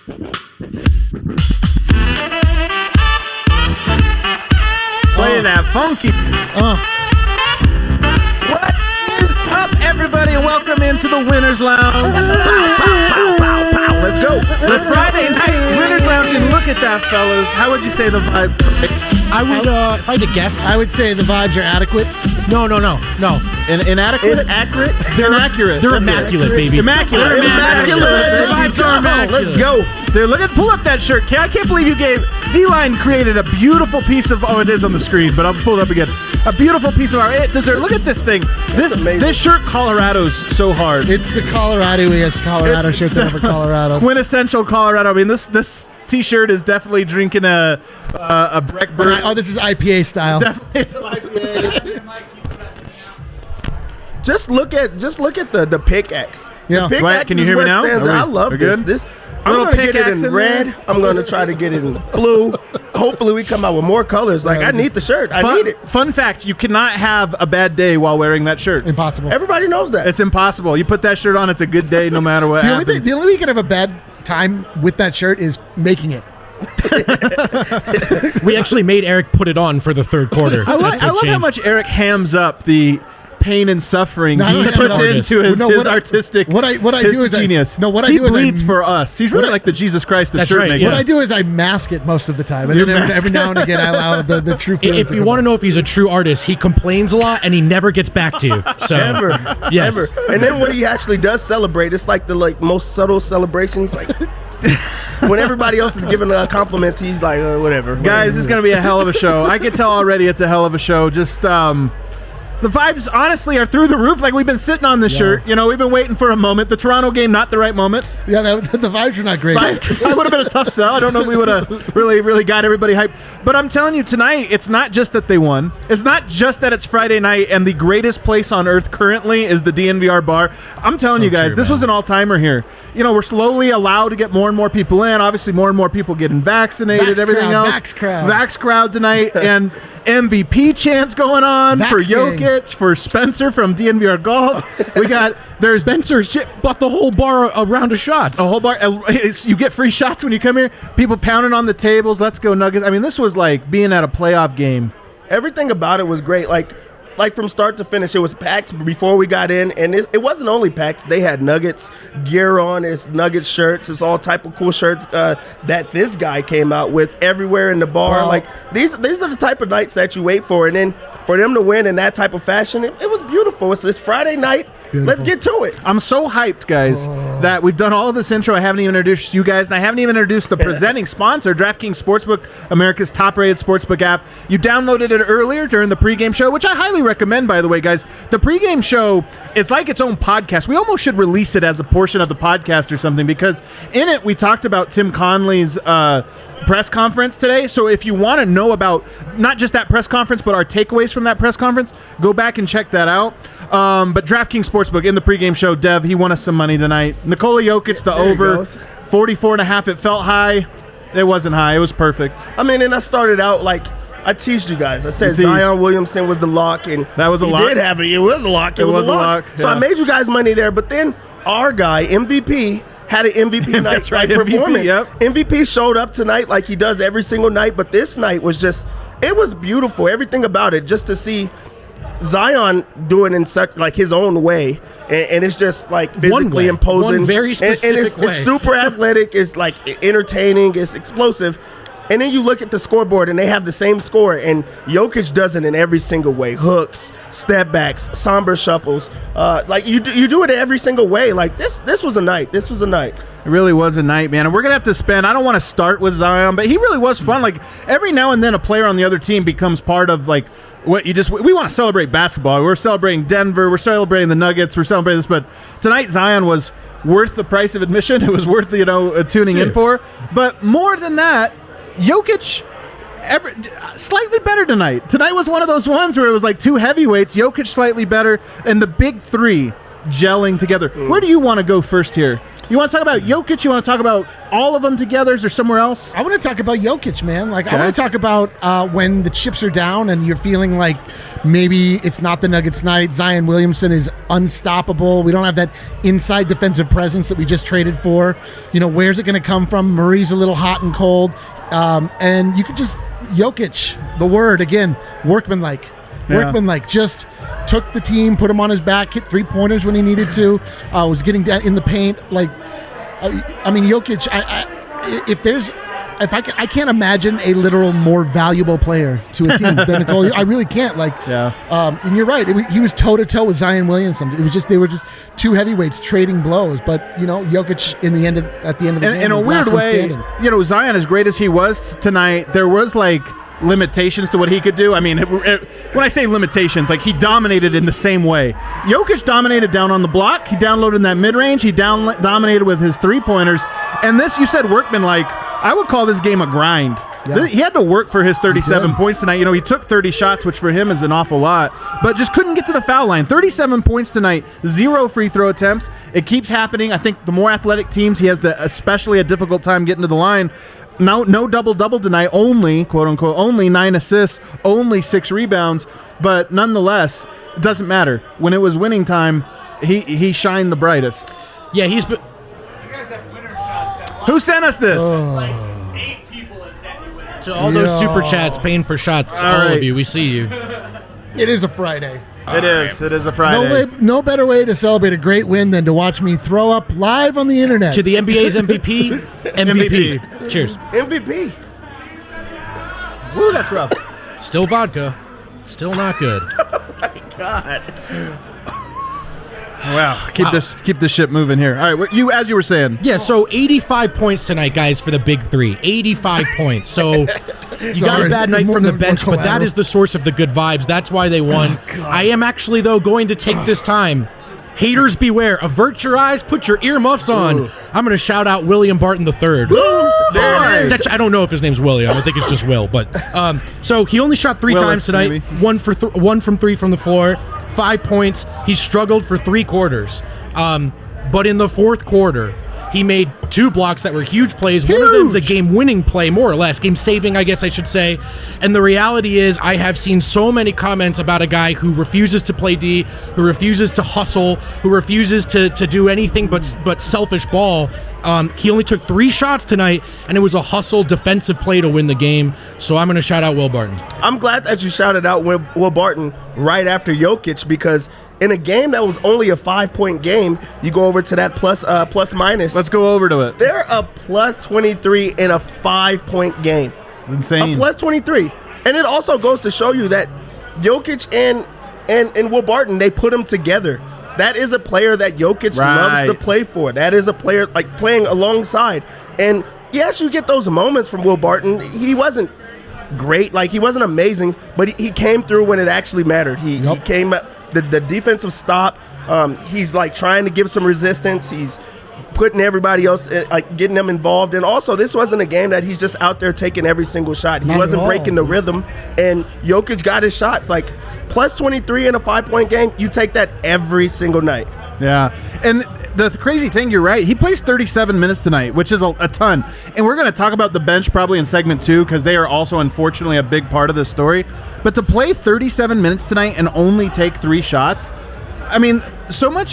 Play that funky. What is up, everybody, and welcome into the Winners Lounge. Let's go. The Friday night Winners Lounge, and look at that, fellas. How would you say the vibe? I would, if I had to guess, I would say the vibes are adequate. No. Inadequate? Accurate? They're inaccurate. They're immaculate, baby. Immaculate. The vibes are immaculate. Let's go. Dude, pull up that shirt. I can't believe you gave... D-Line created a beautiful piece of... Oh, it is on the screen, but I'll pull it up again. A beautiful piece of art. Look at this thing. This shirt, Colorado's so hard. It's the Colorado-iest Colorado shirt that ever Colorado. Quintessential Colorado. I mean, this T-shirt is definitely drinking a Breckberg. Oh, this is IPA style. Definitely it's IPA. Just look at the pickaxe. Yeah. The pickaxe Can you hear me now? I love this. I'm going to get it in red. I'm going to try to get it in blue. Hopefully we come out with more colors. Like, I need the shirt. I need it. Fun fact, you cannot have a bad day while wearing that shirt. Impossible. Everybody knows that. It's impossible. You put that shirt on, it's a good day no matter what happens. The only way you can have a bad time with that shirt is making it. We actually made Eric put it on for the third quarter. I love how much Eric hams up the pain and suffering he puts into his artistic. What I do is genius. He bleeds for us. He's really like the Jesus Christ of shirt making. What I do is I mask it most of the time, and then every now and again I allow the true feelings. If you want to know if he's a true artist, he complains a lot and he never gets back to you. So yes. Ever. And then when he actually does celebrate, it's like the most subtle celebration. He's like. When everybody else is giving compliments, he's like, whatever. Guys, it's going to be a hell of a show. I can tell already it's a hell of a show. Just the vibes, honestly, are through the roof. Like, we've been sitting on this shirt. You know, we've been waiting for a moment. The Toronto game, not the right moment. Yeah, the vibes are not great. That would have been a tough sell. I don't know if we would have really got everybody hyped. But I'm telling you, tonight, it's not just that they won. It's not just that it's Friday night and the greatest place on earth currently is the DNVR Bar. I'm telling you guys, this was an all-timer here. You know, we're slowly allowed to get more and more people in. Obviously, more and more people getting vaccinated, everything else. Vax crowd tonight. And MVP chants going on for Jokic, for Spencer from DNVR Golf. There's Spencer bought the whole bar a round of shots. A whole bar. You get free shots when you come here. People pounding on the tables. Let's go Nuggets. I mean, this was like being at a playoff game. Everything about it was great. Like from start to finish, it was packed before we got in, and it wasn't only packed. They had Nuggets gear on. It's Nuggets shirts. It's all type of cool shirts that this guy came out with everywhere in the bar. Wow. Like these are the type of nights that you wait for, and then for them to win in that type of fashion, it was beautiful. It's Friday night. Beautiful. Let's get to it. I'm so hyped, guys, that we've done all of this intro. I haven't even introduced you guys, and I haven't even introduced the presenting sponsor, DraftKings Sportsbook, America's top-rated sportsbook app. You downloaded it earlier during the pregame show, which I highly recommend, by the way, guys. The pregame show is like its own podcast. We almost should release it as a portion of the podcast or something, because in it we talked about Tim Conley's press conference today. So if you want to know about not just that press conference, but our takeaways from that press conference, go back and check that out. But DraftKings Sportsbook in the pregame show, Dev, he won us some money tonight. Nikola Jokic, the over, 44.5. It felt high. It wasn't high. It was perfect. I mean, and I started out like I teased you guys. I said Zion Williamson was the lock, and that was a lock. He did have it. It was a lock. It was a lock. So I made you guys money there. But then our guy MVP had an MVP night. That's right, performance. MVP, yep. MVP showed up tonight like he does every single night. But this night was just, it was beautiful. Everything about it, just to see Zion doing in such like his own way. And it's just like physically imposing. One very specific way. It's super athletic. It's like entertaining. It's explosive. And then you look at the scoreboard, and they have the same score, and Jokic does it in every single way. Hooks, step backs, somber shuffles. Like you do it every single way. Like this was a night. This was a night. It really was a night, man. And we're going to have to spend, I don't want to start with Zion, but he really was fun. Like every now and then a player on the other team becomes part of like what you just, we want to celebrate basketball. We're celebrating Denver. We're celebrating the Nuggets. We're celebrating this. But tonight Zion was worth the price of admission. It was worth, tuning in for. But more than that, Jokic, slightly better tonight. Tonight was one of those ones where it was like two heavyweights. Jokic slightly better, and the big three gelling together. Where do you want to go first here? You want to talk about Jokic? You want to talk about all of them together? Is there somewhere else? I want to talk about Jokic, man. Like, Okay. I want to talk about when the chips are down and you're feeling like maybe it's not the Nuggets night. Zion Williamson is unstoppable. We don't have that inside defensive presence that we just traded for. Where's it going to come from? Murray's a little hot and cold. And you could just, Jokic, the word, again, workmanlike. Yeah. Workmanlike, just took the team, put him on his back, hit 3-pointers when he needed to, was getting down in the paint. Jokic, I can't imagine a literal more valuable player to a team than Nikola. I really can't. And you're right. He was toe to toe with Zion Williamson. It was just they were just two heavyweights trading blows. But Jokic at the end of the game, in a weird way, Zion, as great as he was tonight, there was limitations to what he could do. I mean, when I say limitations, he dominated in the same way. Jokic dominated down on the block. He downloaded in that mid-range. He dominated with his three-pointers. And this, you said workman-like. I would call this game a grind. Yeah. He had to work for his 37 points tonight. He took 30 shots, which for him is an awful lot, but just couldn't get to the foul line. 37 points tonight, 0 free throw attempts. It keeps happening. I think the more athletic teams, he has especially a difficult time getting to the line. No double-double tonight, only, quote-unquote, only 9 assists, only 6 rebounds, but nonetheless, it doesn't matter. When it was winning time, he shined the brightest. Yeah, he's been... You guys have winner shots. Who sent us this? 8 people have sent you winner. To all those super chats paying for shots, all right. of you, we see you. It is a Friday. It is a Friday. No better way to celebrate a great win than to watch me throw up live on the internet. To the NBA's MVP, MVP. Cheers. MVP. Woo, that's rough. Still vodka. Still not good. God. Wow. Keep this shit moving here. All right, as you were saying. Yeah, so 85 points tonight, guys, for the big three. 85 points. So you got a bad night from the bench, but that is the source of the good vibes. That's why they won. I am actually, though, going to take this time. Haters beware. Avert your eyes. Put your earmuffs on. I'm going to shout out William Barton III. Nice. I don't know if his name's William. I think it's just Will. But so he only shot 3 times tonight. Maybe. One from 3 from the floor. 5 points. He struggled for 3 quarters. But in the fourth quarter, he made 2 blocks that were huge plays. One of them's a game-winning play, more or less. Game-saving, I guess I should say. And the reality is I have seen so many comments about a guy who refuses to play D, who refuses to hustle, who refuses to do anything but selfish ball. He only took 3 shots tonight, and it was a hustle defensive play to win the game. So I'm going to shout out Will Barton. I'm glad that you shouted out Will Barton right after Jokic, because in a game that was only a 5-point game, you go over to that plus minus. Let's go over to it. They're a plus 23 in a 5-point game. It's insane. A plus 23. And it also goes to show you that Jokic and Will Barton, they put them together. That is a player that Jokic loves to play for. That is a player playing alongside. And yes, you get those moments from Will Barton. He wasn't great, he wasn't amazing, but he came through when it actually mattered. He came up. The defensive stop, he's trying to give some resistance. He's putting everybody else, getting them involved. And also, this wasn't a game that he's just out there taking every single shot. He wasn't breaking the rhythm. And Jokic got his shots. Plus 23 in a 5-point game, you take that every single night. Yeah. And the crazy thing, you're right. He plays 37 minutes tonight, which is a ton. And we're going to talk about the bench probably in segment 2 because they are also, unfortunately, a big part of this story. But to play 37 minutes tonight and only take 3 shots, I mean, so much.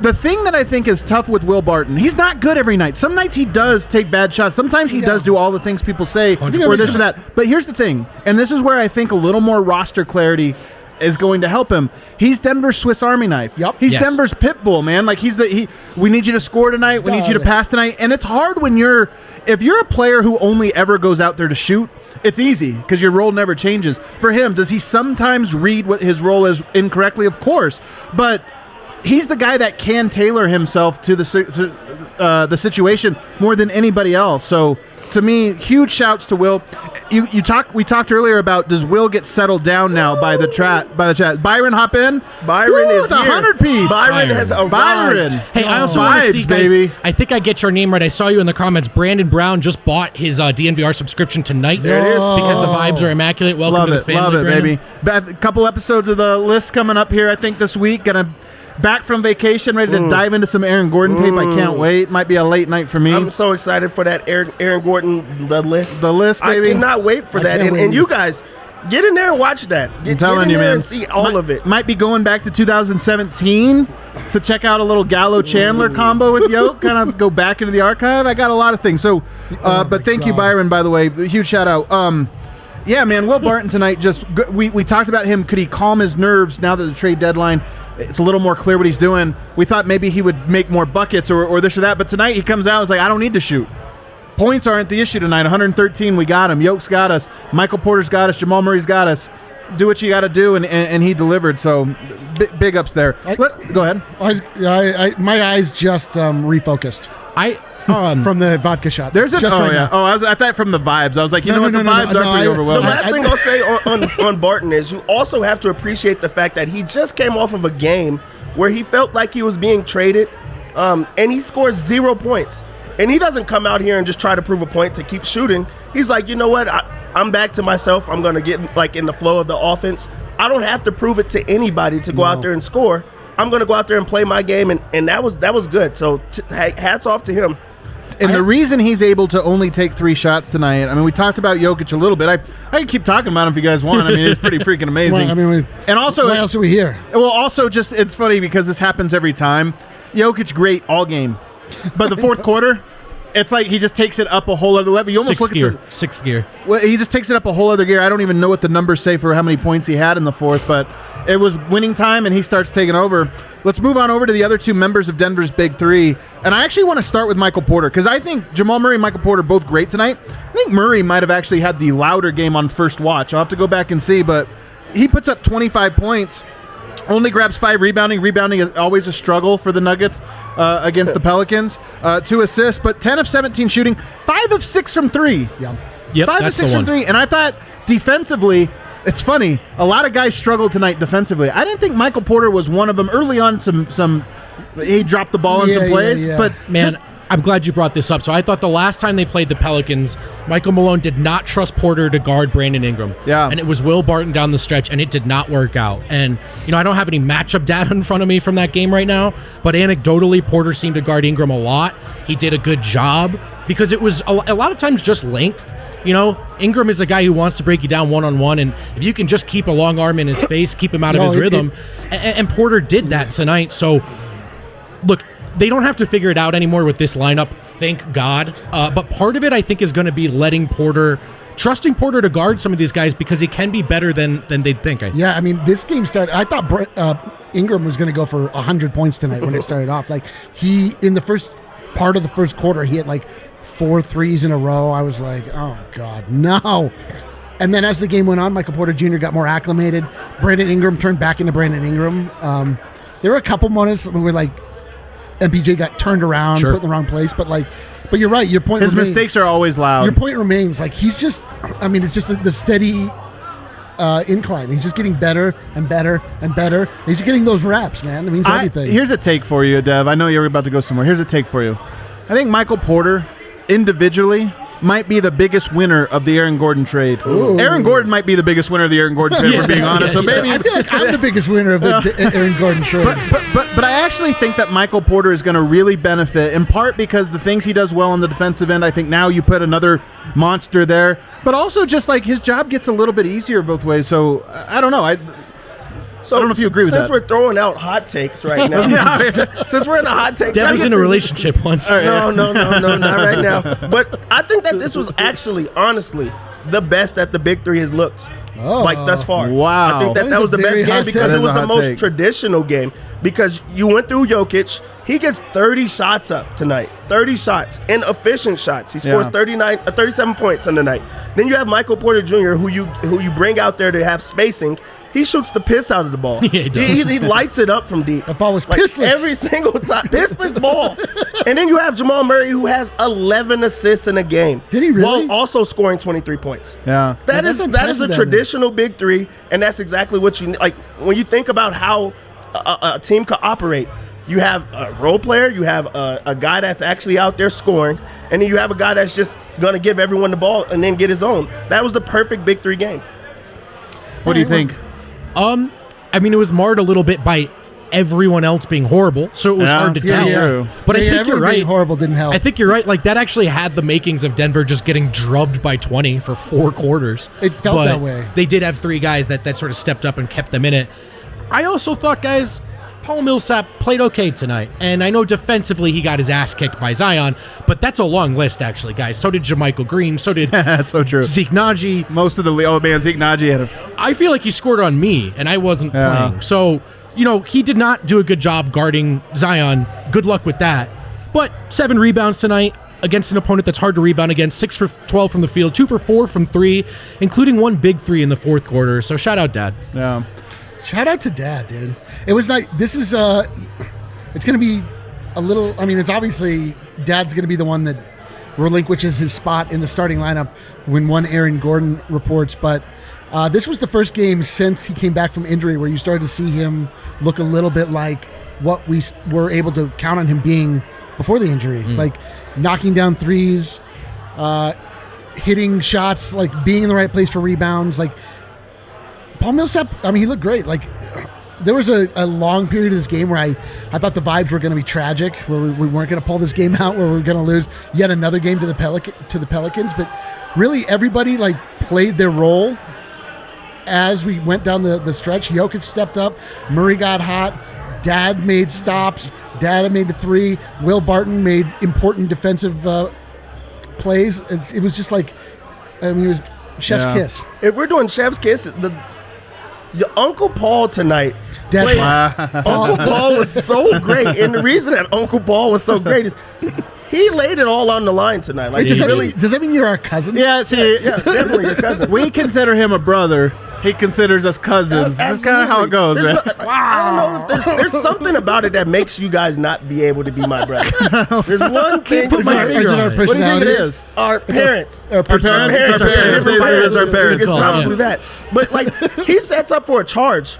The thing that I think is tough with Will Barton, he's not good every night. Some nights he does take bad shots. Sometimes he does do all the things people say or this or that. But here's the thing, and this is where I think a little more roster clarity is going to help him. He's Denver's Swiss Army knife. Yep. He's Denver's pit bull, man. We need you to score tonight. We need you to pass tonight. And it's hard when if you're a player who only ever goes out there to shoot, it's easy because your role never changes. For him, does he sometimes read what his role is incorrectly? Of course. But he's the guy that can tailor himself to the situation more than anybody else. So to me, huge shouts to Will. We talked earlier about, does Will get settled down now by the chat? Byron, hop in. Byron is it's a here. 100-piece. Byron has arrived. Byron. Hey, I also want to Vibes, see, guys, baby. I think I get your name right. I saw you in the comments. Brandon Brown just bought his DNVR subscription tonight. There it is. Because the vibes are immaculate. Welcome Love to the it, family, love it, Brandon. baby. A couple episodes of the list coming up here, I think, this week. Gonna back from vacation, ready to dive into some Aaron Gordon tape. I can't wait. Might be a late night for me. I'm so excited for that Aaron Gordon, the list. The list, baby. I cannot wait for that. And you guys, get in there and watch that. I'm telling you, man. And see all of it. Might be going back to 2017 to check out a little Gallo-Chandler combo with Yoke. Kind of go back into the archive. I got a lot of things. So, but thank you, Byron, by the way. Huge shout out. Yeah, man, Will Barton tonight, we talked about him. Could he calm his nerves now that the trade deadline, it's a little more clear what he's doing. We thought maybe he would make more buckets or this or that, but tonight he comes out and is like, I don't need to shoot. Points aren't the issue tonight. 113, we got him. Yoke's got us. Michael Porter's got us. Jamal Murray's got us. Do what you got to do, and he delivered. So big ups there. Go ahead. My eyes just refocused. From the vodka shot. There's a I thought from the vibes. I was like, you know what, the vibes are pretty overwhelming. The last thing I'll say on Barton is you also have to appreciate the fact that he just came off of a game where he felt like he was being traded, and he scores 0 points. And he doesn't come out here and just try to prove a point to keep shooting. He's like, you know what? I'm back to myself. I'm going to get in the flow of the offense. I don't have to prove it to anybody to go out there and score. I'm going to go out there and play my game, and that was good. So hats off to him. And the reason he's able to only take 3 shots tonight, I mean, we talked about Jokic a little bit. I can keep talking about him if you guys want. I mean, it's pretty freaking amazing. And also, what else are we here? Well, also, just it's funny because this happens every time. Jokic great all game, but the fourth quarter, it's like he just takes it up a whole other level. You almost look at sixth gear. Well, he just takes it up a whole other gear. I don't even know what the numbers say for how many points he had in the fourth, but it was winning time, and he starts taking over. Let's move on over to the other 2 members of Denver's Big Three, and I actually want to start with Michael Porter because I think Jamal Murray and Michael Porter both great tonight. I think Murray might have actually had the louder game on first watch. I'll have to go back and see, but he puts up 25 points. Only grabs 5 rebounding. Rebounding is always a struggle for the Nuggets against the Pelicans. 2 assists, but 10 of 17 shooting. 5 of 6 from 3. Yeah. Yep, 5 of 6 from 3. And I thought defensively, it's funny. A lot of guys struggled tonight defensively. I didn't think Michael Porter was one of them. Early on, he dropped the ball in some plays. But man, I'm glad you brought this up. So I thought the last time they played the Pelicans, Michael Malone did not trust Porter to guard Brandon Ingram. Yeah. And it was Will Barton down the stretch, and it did not work out. And, I don't have any matchup data in front of me from that game right now, but anecdotally, Porter seemed to guard Ingram a lot. He did a good job because it was a lot of times just length. Ingram is a guy who wants to break you down one-on-one, and if you can just keep a long arm in his face, keep him out of his rhythm, and Porter did that tonight. So, look, they don't have to figure it out anymore with this lineup, thank God. But part of it, I think, is going to be trusting Porter to guard some of these guys because he can be better than they'd think. Yeah, I mean, this game started. I thought Ingram was going to go for 100 points tonight when it started off. Like, in the first part of the first quarter, he had 4 threes in a row. I was like, oh, God, no. And then as the game went on, Michael Porter Jr. got more acclimated. Brandon Ingram turned back into Brandon Ingram. There were a couple moments where, MPJ got turned around, put in the wrong place. But you're right. Your point. His mistakes are always loud. Your point remains. He's just. I mean, it's just the steady incline. He's just getting better and better and better. He's getting those reps, man. It means everything. Here's a take for you, Dev. I know you're about to go somewhere. Here's a take for you. I think Michael Porter, individually, might be the biggest winner of the Aaron Gordon trade. Ooh. Aaron Gordon might be the biggest winner of the Aaron Gordon trade, if we're being honest. So maybe I feel like I'm the biggest winner of the Aaron Gordon trade. But I actually think that Michael Porter is going to really benefit, in part because the things he does well on the defensive end. I think now you put another monster there, but also just his job gets a little bit easier both ways. So I don't know. I don't know if you agree with that. Since we're throwing out hot takes right now. Since we're in a hot take. Dev was in a relationship once. No, not right now. But I think that this was actually, honestly, the best that the Big Three has looked thus far. Wow. I think that was the best game because it was the most traditional game. Because you went through Jokic. He gets 30 shots up tonight. 30 shots. And efficient shots. He scores 37 points on the night. Then you have Michael Porter Jr., who you bring out there to have spacing. He shoots the piss out of the ball. Yeah, he does. He lights it up from deep. The ball was pissless. Every single time. Pissless ball. And then you have Jamal Murray, who has 11 assists in a game. Did he really? While also scoring 23 points. Yeah. That is a traditional Big Three, and that's exactly what you need. Like, when you think about how a team could operate, you have a role player, you have a guy that's actually out there scoring, and then you have a guy that's just going to give everyone the ball and then get his own. That was the perfect Big Three game. What do you think? I mean, it was marred a little bit by everyone else being horrible, so it was hard to tell. true. But I think you're everyone right. being horrible didn't help. I think you're right. Like, that actually had the makings of Denver just getting drubbed by 20 for 4 quarters. It felt But that way. They did have 3 guys that sort of stepped up and kept them in it. I also thought, guys, Paul Millsap played okay tonight. And I know defensively he got his ass kicked by Zion, but that's a long list, actually, guys. So did JaMychal Green. So did That's so true. Zeke Naji. Most of the Zeke Naji had a I feel like he scored on me, and I wasn't playing. So, he did not do a good job guarding Zion. Good luck with that. But 7 rebounds tonight against an opponent that's hard to rebound against. 6 for 12 from the field, 2 for 4 from 3, including 1 big 3 in the fourth quarter. So shout out, Dad. yeah. Shout out to Dad, dude. It was like, this is, it's going to be a little, I mean, it's obviously Dad's going to be the one that relinquishes his spot in the starting lineup when one Aaron Gordon reports. But this was the first game since he came back from injury where you started to see him look a little bit like what we were able to count on him being before the injury. Like knocking down threes, hitting shots, like being in the right place for rebounds. Like Paul Millsap, I mean, he looked great. Like there was a long period of this game where I thought the vibes were going to be tragic, where we weren't going to pull this game out, where we were going to lose yet another game to the Pelicans. But really, everybody like played their role as we went down the stretch. Jokic stepped up. Murray got hot. Dad made stops. Dad made the 3. Will Barton made important defensive plays. It was just like, I mean, it was chef's kiss. If we're doing chef's kiss, your Uncle Paul tonight. Dad, Uncle Paul was so great, and the reason that Uncle Paul was so great is he laid it all on the line tonight. Like, does he that mean you're our cousin? Yeah, see, yeah, definitely your cousin. we consider him a brother. He considers us cousins. This is kind of how it goes, There's man. I don't know if there's something about it that makes you guys not be able to be my brother. There's one thing. put my Is finger it our on it. What do you think it personalities? is? Our parents. Our personalities. It's our parents. It's our parents. It's probably that. But like, he sets up for a charge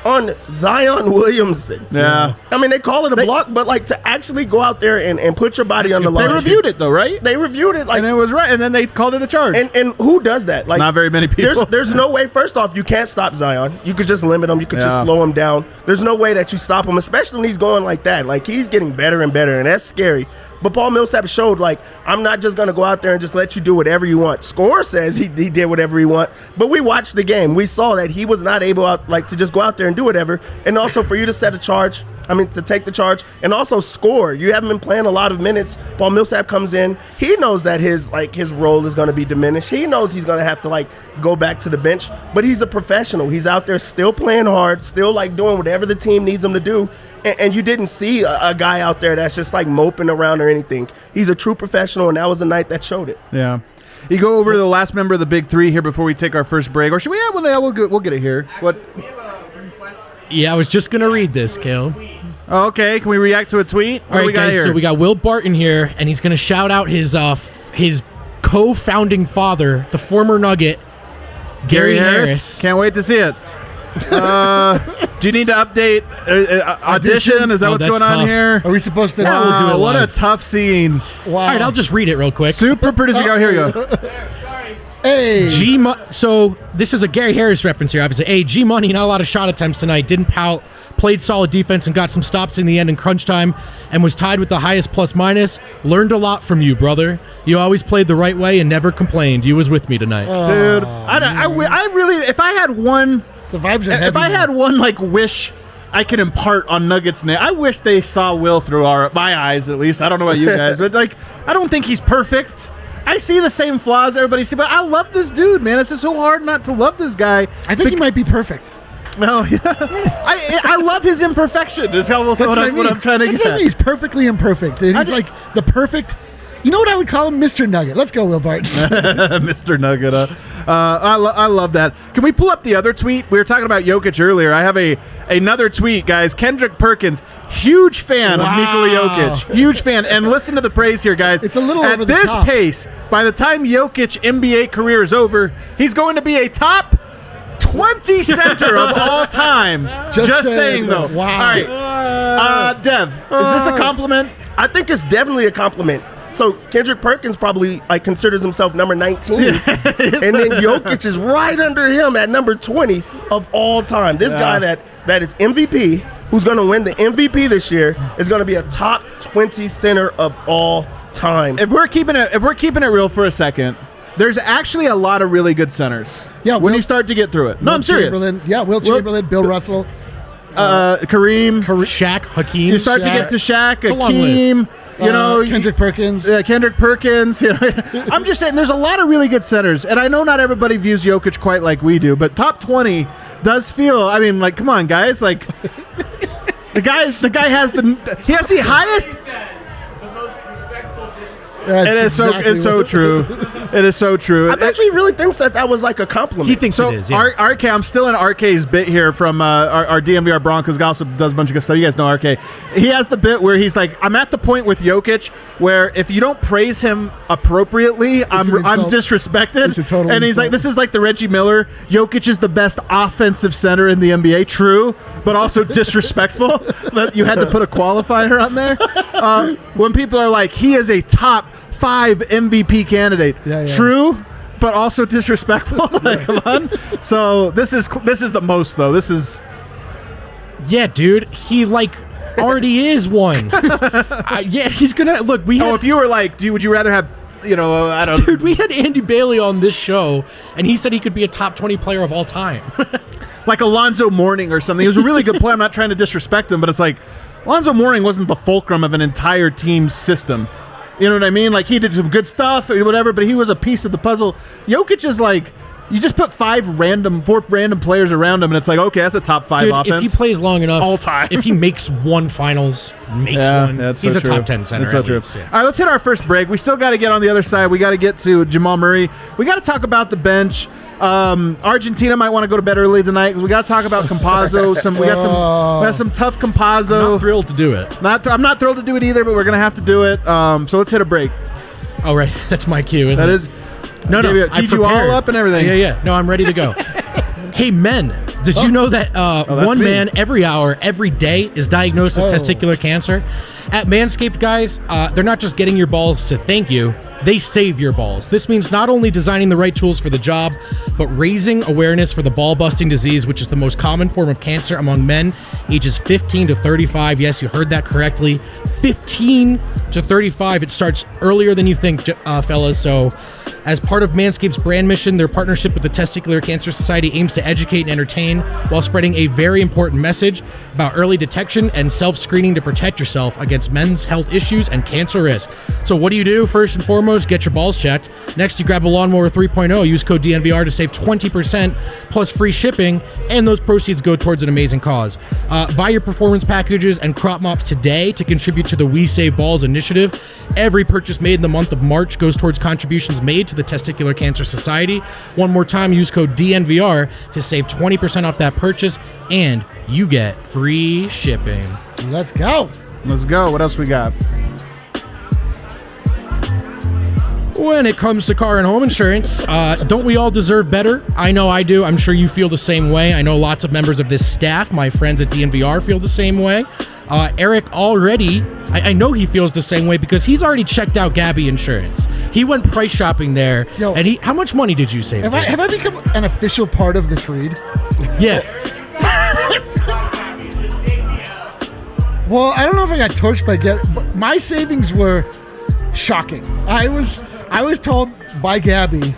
on Zion Williamson. Yeah. I mean, they call it a block, but like to actually go out there and put your body on the line. They reviewed it, though, right? They reviewed it, like, And it was right. And then they called it a charge. and who does that? Like, Not very many people. There's no way. First off, you can't stop Zion. You could just limit him. You could just Yeah. slow him down. There's no way that you stop him, especially when he's going like that. Like, he's getting better and better, and that's scary. But Paul Millsap showed, like, I'm not just going to go out there and just let you do whatever you want. Score says he did whatever he want. But we watched the game. We saw that he was not able to just go out there and do whatever. And also for you to set a charge, to take the charge, and also score. You haven't been playing a lot of minutes. Paul Millsap comes in. He knows that his role is going to be diminished. He knows he's going to have to, go back to the bench. But he's a professional. He's out there still playing hard, still, doing whatever the team needs him to do. And you didn't see a guy out there that's just moping around or anything. He's a true professional, and that was a night that showed it. Yeah. You go over to the last member of the Big 3 here before we take our first break. Or should we have one? We'll get it here. What? We have a request. Yeah, I was just going to read this, Kale. Oh, okay. Can we react to a tweet? What All do right, we got guys, here? so we got Will Barton here, and he's going to shout out his co-founding father, the former Nugget, Gary Harris. Can't wait to see it. Do you need to update audition? Is that Oh, what's that's going on tough. here? Are we supposed to? We'll do it What a live. tough scene. Wow. All right, I'll just read it real quick. Super producer. Oh, here we go. Sorry. Hey. So this is a Gary Harris reference here, obviously. Hey, G Money, not a lot of shot attempts tonight. Didn't pout. Played solid defense and got some stops in the end in crunch time and was tied with the highest plus-minus. Learned a lot from you, brother. You always played the right way and never complained. You was with me tonight. Dude, I really, if I had one, The vibes are heavy. if I had one wish I could impart on Nuggets name, I wish they saw Will through my eyes at least. I don't know about you guys, but I don't think he's perfect. I see the same flaws everybody sees, but I love this dude, man. It's just so hard not to love this guy. I think he might be perfect. Well, yeah. I love his imperfection. Is almost what I'm trying to That's get. He's perfectly imperfect, dude. He's like the perfect. You know what I would call him, Mr. Nugget. Let's go, Will Barton. Mr. Nugget. I love that. Can we pull up the other tweet? We were talking about Jokic earlier. I have another tweet, guys. Kendrick Perkins, huge fan of Nikola Jokic. Huge fan. And listen to the praise here, guys. It's a little At over the this top. pace, by the time Jokic NBA career is over, he's going to be a top 20 center of all time. Just saying, though. Wow. All right. Dev, is this a compliment? I think it's definitely a compliment. So Kendrick Perkins probably considers himself number 19, and then Jokic is right under him at number 20 of all time. This guy that is MVP, who's going to win the MVP this year is going to be a top 20 center of all time. If we're keeping it real for a second, there's actually a lot of really good centers. Yeah, when you start to get through it. No, I'm serious. Will Chamberlain, Bill Russell, Kareem, Shaq, Hakeem. You start to get to Shaq, It's a long Hakeem. list. Kendrick Perkins. Kendrick Perkins. I'm just saying, there's a lot of really good centers, and I know not everybody views Jokic quite like we do, but top 20 does feel. I mean, like, come on, guys, like the guy has the highest. That's It's so true. It is so true. I bet he really thinks that was like a compliment. He thinks So it is. Yeah. RK, I'm still in RK's bit here from our DNVR Broncos guy, also does a bunch of good stuff. You guys know RK. He has the bit where he's like, I'm at the point with Jokic where if you don't praise him appropriately, I'm disrespected. It's a total and he's insult. like, this is like the Reggie Miller. Jokic is the best offensive center in the NBA. True, but also disrespectful. That you had to put a qualifier on there. When people are like, he is a top 5 MVP candidate. Yeah. True, but also disrespectful. Like, come on. So this is the most though. This is Yeah, dude. He already is one. Yeah, he's gonna look. if you were like, would you rather have, I don't. Dude, we had Andy Bailey on this show, and he said he could be a top 20 player of all time. Like Alonzo Mourning or something. He was a really good player. I'm not trying to disrespect him, but it's like Alonzo Mourning wasn't the fulcrum of an entire team's system. You know what I mean? Like, he did some good stuff or whatever, but he was a piece of the puzzle. Jokic is like, you just put 4 random players around him, and it's like, okay, that's a top 5 Dude, offense. if he plays long enough, all time. if he makes one finals, one, that's he's so a true. top 10 center. That's so at true. least, yeah. All right, let's hit our first break. We still got to get on the other side. We got to get to Jamal Murray. We got to talk about the bench. Argentina might want to go to bed early tonight because we got to talk about Campazzo. We got some tough Campazzo. Not thrilled to do it. I'm not thrilled to do it either, but we're gonna have to do it. So let's hit a break. Oh, right. That's my cue, isn't That it? is. No, Maybe I I teed you all prepared. up and everything. Yeah. No, I'm ready to go. Hey, men, did you know that one me. man every hour, every day is diagnosed with testicular cancer? At Manscaped, guys, they're not just getting your balls to thank you, they save your balls. This means not only designing the right tools for the job, but raising awareness for the ball-busting disease, which is the most common form of cancer among men ages 15 to 35. Yes, you heard that correctly. 15 to 35. It starts earlier than you think, fellas. So as part of Manscaped's brand mission, their partnership with the Testicular Cancer Society aims to educate and entertain while spreading a very important message about early detection and self-screening to protect yourself against men's health issues and cancer risk. So what do you do? First and foremost, get your balls checked. Next, you grab a Lawnmower 3.0. Use code DNVR to save 20% plus free shipping, and those proceeds go towards an amazing cause. Buy your performance packages and crop mops today to contribute to the We Save Balls initiative. Every purchase made in the month of March goes towards contributions made to the Testicular Cancer Society. One more time, use code DNVR to save 20% off that purchase, and you get free shipping. Let's go. Let's go. What else we got? When it comes to car and home insurance, don't we all deserve better? I know I do. I'm sure you feel the same way. I know lots of members of this staff, my friends at DNVR, feel the same way. Eric already, I know he feels the same way because he's already checked out Gabi Insurance. He went price shopping there, and how much money did you save? Have I become an official part of this read? Yeah. Well, I don't know if I got torched by Gabi, but my savings were shocking. I was told by Gabi,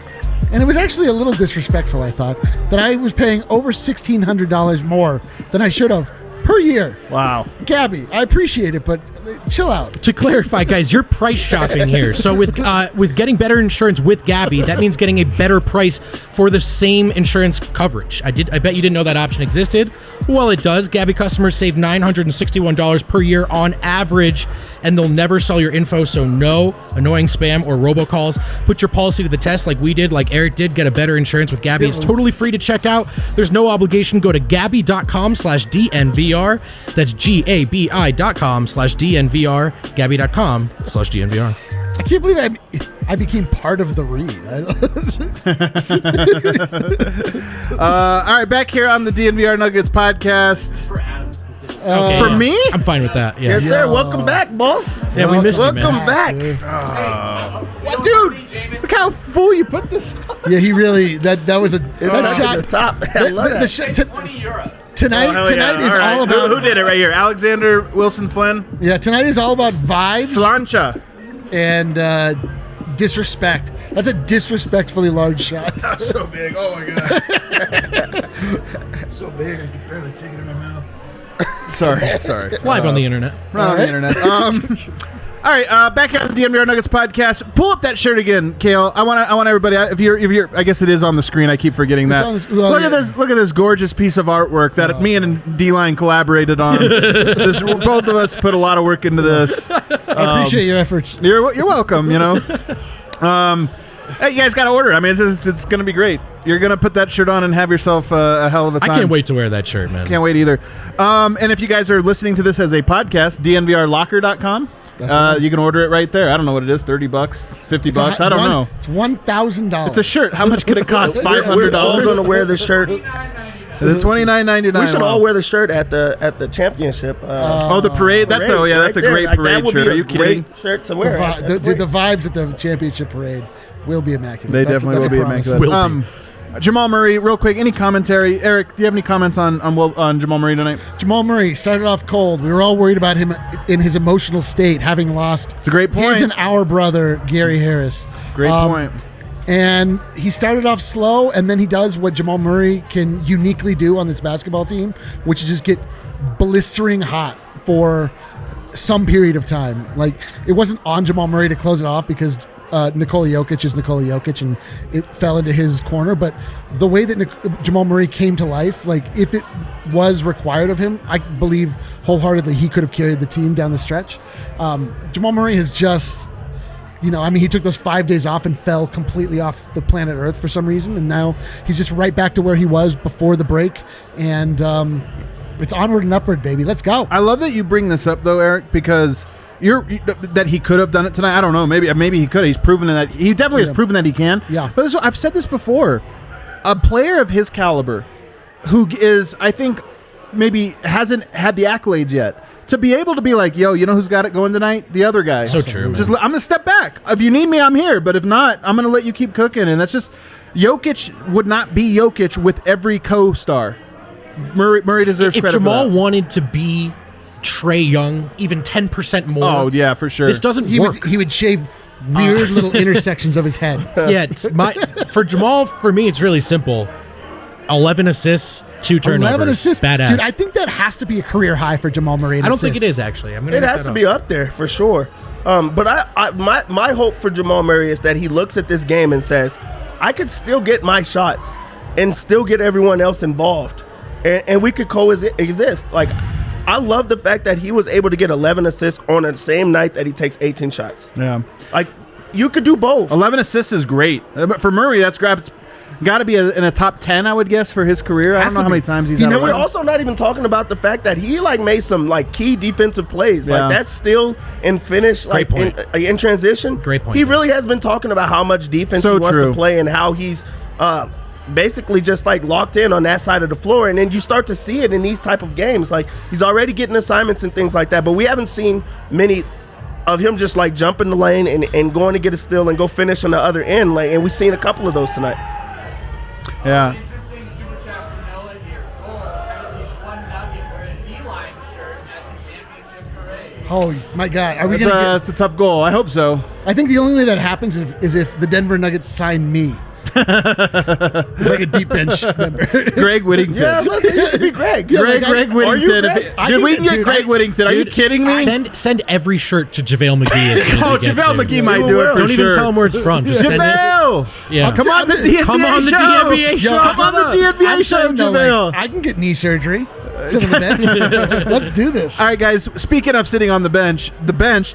and it was actually a little disrespectful, I thought, that I was paying over $1,600 more than I should have per year. Wow. Gabi, I appreciate it, but chill out. To clarify, guys, you're price shopping here. So with getting better insurance with Gabi, that means getting a better price for the same insurance coverage. I bet you didn't know that option existed. Well, it does. Gabi customers save $961 per year on average, and they'll never sell your info, so no annoying spam or robocalls. Put your policy to the test like we did, like Eric did. Get a better insurance with Gabi. It's totally free to check out. There's no obligation. Go to gabi.com/DNVR. That's gabi.com/DNVR. Gabi.com/DNVR. I can't believe I became part of the read. All right, back here on the DNVR Nuggets podcast. Okay, For me? I'm fine with that. Yeah. Yes, sir. Welcome back, boss. Yeah, we missed you, man. Welcome back. Dude, look how full you put this. Yeah, he really that was a It's that touching shot. the top. I love that. The shot, 20 euros. Tonight, hell tonight yeah. is right. all about. Who did it right here? Alexander Wilson Flynn. Yeah, tonight is all about vibes Slancha. and disrespect. That's a disrespectfully large shot. So big. Oh my god. So big I could barely take it in my mouth. Sorry. Live on the internet. Not on the internet. All right, back at the DNVR Nuggets podcast. Pull up that shirt again, Kale. I want everybody. If you're, I guess it is on the screen. I keep forgetting that. Look at this. Look at this gorgeous piece of artwork that me and D-Line collaborated on. Both of us put a lot of work into this. I appreciate your efforts. You're welcome. You know. Hey, you guys got to order. I mean, it's going to be great. You're going to put that shirt on and have yourself a hell of a time. I can't wait to wear that shirt, man. Can't wait either. And if you guys are listening to this as a podcast, DNVRlocker.com. You can order it right there. I don't know what it is, $30, $50. I don't know. It's $1,000. It's a shirt. How much could it cost? $500. We're all going to wear the shirt. It's $29.99. We should all wear the shirt at the championship. the parade. That's a great Like, parade that would shirt. be Are you a kidding? great shirt to wear. The vibes at the championship parade will be immaculate. They definitely will be promise. immaculate. Jamal Murray, real quick. Any commentary, Eric? Do you have any comments on Jamal Murray tonight? Jamal Murray started off cold. We were all worried about him in his emotional state, having lost. It's a great point. His and our brother Gary Harris. Great point. And he started off slow, and then he does what Jamal Murray can uniquely do on this basketball team, which is just get blistering hot for some period of time. Like, it wasn't on Jamal Murray to close it off because Nikola Jokic is Nikola Jokic, and it fell into his corner. But the way that Jamal Murray came to life, like, if it was required of him, I believe wholeheartedly he could have carried the team down the stretch. Jamal Murray has just, he took those 5 days off and fell completely off the planet Earth for some reason, and now he's just right back to where he was before the break. And it's onward and upward, baby. Let's go. I love that you bring this up, though, Eric, because that he could have done it tonight. I don't know. Maybe he could. He's proven that he definitely has proven that he can. Yeah. But I've said this before. A player of his caliber, who is, I think, maybe hasn't had the accolades yet, to be able to be like, yo, you know who's got it going tonight? The other guy. So true, man. I'm gonna step back. If you need me, I'm here. But if not, I'm gonna let you keep cooking. And that's just Jokic would not be Jokic with every co-star. Murray deserves If credit Jamal for that. wanted to be Trae Young, even 10% more. Oh yeah, for sure. This doesn't work. He would shave weird little intersections of his head. Yeah, for Jamal, for me, it's really simple. 11 assists, 2 turnovers. 11 assists. Badass. Dude, I think that has to be a career high for Jamal Murray. I don't think it is, actually. It has to be up there for sure. But my hope for Jamal Murray is that he looks at this game and says, I could still get my shots and still get everyone else involved, and we could coexist. Like, I love the fact that he was able to get 11 assists on the same night that he takes 18 shots. Yeah. Like, you could do both. 11 assists is great. But for Murray, that's got to be in a top 10, I would guess, for his career. I don't know how many times he's had 11. We're also not even talking about the fact that he made some key defensive plays. Yeah. Like, that's still in finish, Great point. in transition. Great point. He really has been talking about how much defense So he wants true. to play and how he's basically just locked in on that side of the floor. And then you start to see it in these type of games. Like, he's already getting assignments and things like that, but we haven't seen many of him just jumping the lane and going to get a steal and go finish on the other end. And we've seen a couple of those tonight. Yeah. Interesting super chat from Noah here. At least one nugget wear a D-line shirt at the championship parade. Oh my God! Are we That's, gonna? that's a tough goal. I hope so. I think the only way that happens is if the Denver Nuggets sign me. It's like a deep bench member. Greg Whittington. Yeah, listen, you could be Greg. Greg Whittington. Greg? Dude, we can get Greg Whittington. Are you kidding me? Send every shirt to JaVale McGee. As soon as Oh, he gets JaVale there. McGee might do it for Don't sure. even tell him where it's from. Just send it. JaVale! Yeah. Come on the DNVR Come on the show. DNVR show, Come on the brother. DNVR I'm show, saying, though, JaVale. I can get knee surgery. Sit on the bench. Let's do this. All right, guys. Speaking of sitting on the bench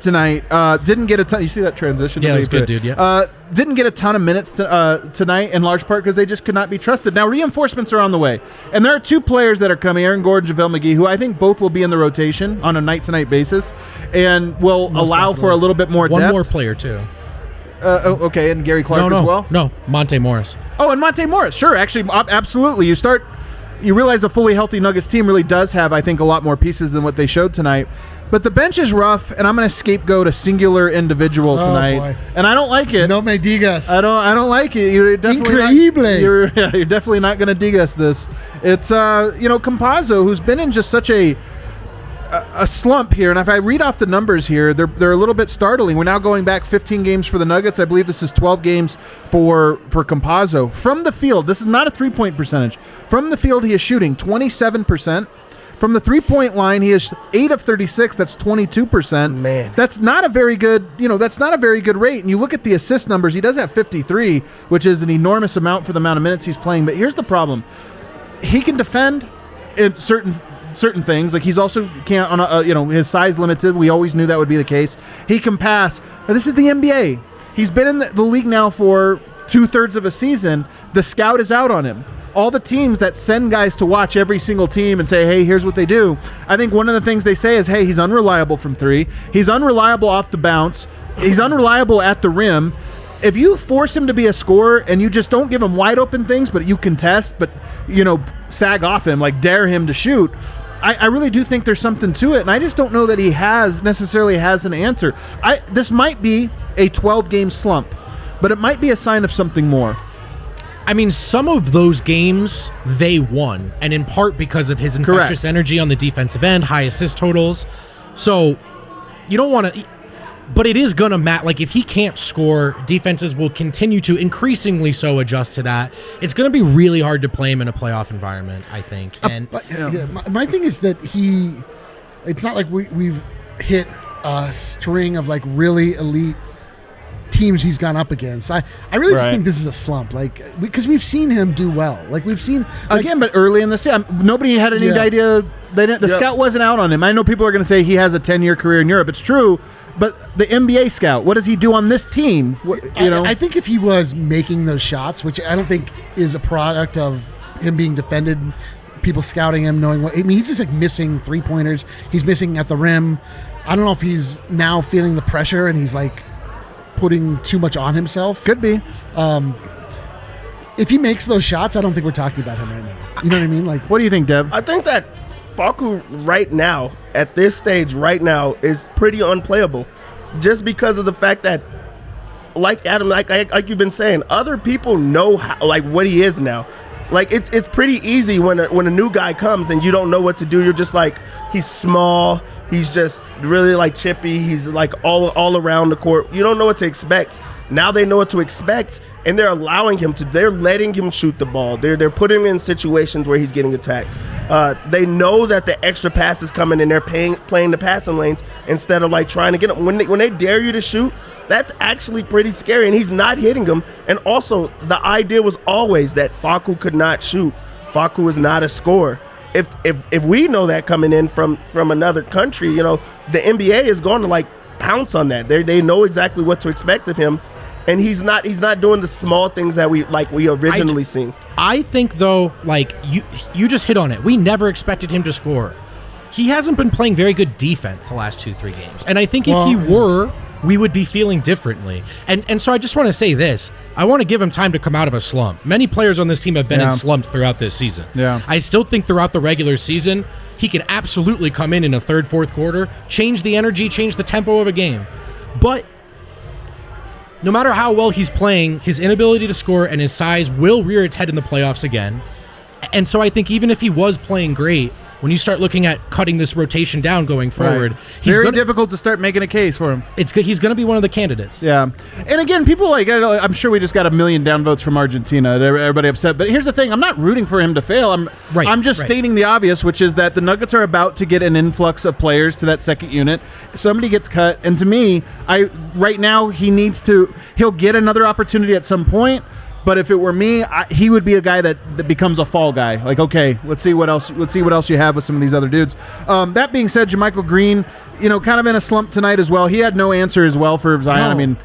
tonight didn't get a ton. You see that transition? Yeah, it was good, dude, yeah. Didn't get a ton of minutes tonight, in large part because they just could not be trusted. Now reinforcements are on the way, and there are 2 players that are coming: Aaron Gordon, JaVale McGee, who I think both will be in the rotation on a night-to-night basis, and will allow for a little bit more One depth. more player, too. Okay, and Gary Clark as well. No, Monte Morris. Oh, and Monte Morris. Sure, actually, absolutely. You realize a fully healthy Nuggets team really does have, I think, a lot more pieces than what they showed tonight. But the bench is rough, and I'm going to scapegoat a singular individual tonight, boy. and I don't like it. No me digas. I don't like it. You're definitely Increíble. You're definitely not going to dig us this. It's Campazzo, who's been in just such a slump here, and if I read off the numbers here, they're a little bit startling. We're now going back 15 games for the Nuggets. I believe this is 12 games for Campazzo. From the field, this is not a 3-point percentage. From the field, he is shooting 27%. From the 3-point line, he is 8 of 36. That's 22%. Man, that's not a very good. That's not a very good rate. And you look at the assist numbers. He does have 53, which is an enormous amount for the amount of minutes he's playing. But here's the problem: he can defend in certain things. Like he's also can't on his size limited. We always knew that would be the case. He can pass. Now, this is the NBA. He's been in the league now for 2/3 of a season. The scout is out on him. All the teams that send guys to watch every single team and say, hey, here's what they do. I think one of the things they say is, hey, he's unreliable from three. He's unreliable off the bounce. He's unreliable at the rim. If you force him to be a scorer and you just don't give him wide open things, but you contest, but, sag off him, like dare him to shoot, I really do think there's something to it. And I just don't know that he necessarily has an answer. This might be a 12-game slump, but it might be a sign of something more. I mean, some of those games they won, and in part because of his infectious energy on the defensive end, high assist totals. So you don't want to, but it is going to matter. Like if he can't score, defenses will continue to increasingly so adjust to that. It's going to be really hard to play him in a playoff environment, I think. And my thing is that it's not like we've hit a string of like really elite teams he's gone up against. I really just think this is a slump, like because we've seen him do well. Like we've seen again, but early in the season, nobody had any idea. The scout wasn't out on him. I know people are going to say he has a 10-year career in Europe. It's true, but the NBA scout, what does he do on this team? I think if he was making those shots, which I don't think is a product of him being defended, people scouting him, knowing what. I mean, he's just like missing 3-pointers. He's missing at the rim. I don't know if he's now feeling the pressure and he's like putting too much on himself. Could be. If he makes those shots, I don't think we're talking about him right now. You know what I mean? Like, what do you think, Deb? I think that Facu right now, at this stage right now, is pretty unplayable, just because of the fact that, like Adam, like you've been saying, other people know how, like what he is now. Like it's pretty easy when a new guy comes and you don't know what to do. You're just like, he's small. He's just really like chippy. He's like all around the court. You don't know what to expect. Now they know what to expect, and they're allowing him to. They're letting him shoot the ball. They're putting him in situations where he's getting attacked. They know that the extra pass is coming, and they're playing the passing lanes instead of like trying to get him. When they dare you to shoot, that's actually pretty scary, and he's not hitting them. And also, the idea was always that Facu could not shoot. Facu is not a scorer. If we know that coming in from another country, the NBA is going to like pounce on that. They know exactly what to expect of him, and he's not doing the small things that we originally seen. I think though, like you just hit on it. We never expected him to score. He hasn't been playing very good defense the last 2-3 games, and I think if he were, we would be feeling differently. And so I just want to say this. I want to give him time to come out of a slump. Many players on this team have been in slumps throughout this season. Yeah. I still think throughout the regular season, he can absolutely come in a third, fourth quarter, change the energy, change the tempo of a game. But no matter how well he's playing, his inability to score and his size will rear its head in the playoffs again. And so I think even if he was playing great, when you start looking at cutting this rotation down going forward, he's very difficult to start making a case for him. It's good. He's going to be one of the candidates. Yeah. And again, people I'm sure we just got 1 million downvotes from Argentina. Everybody upset. But here's the thing. I'm not rooting for him to fail. I'm just stating the obvious, which is that the Nuggets are about to get an influx of players to that second unit. Somebody gets cut. And to me, right now, he'll get another opportunity at some point. But if it were me, he would be a guy that becomes a fall guy. Like, okay, let's see what else you have with some of these other dudes. That being said, JaMychal Green, kind of in a slump tonight as well. He had no answer as well for Zion. No. I mean,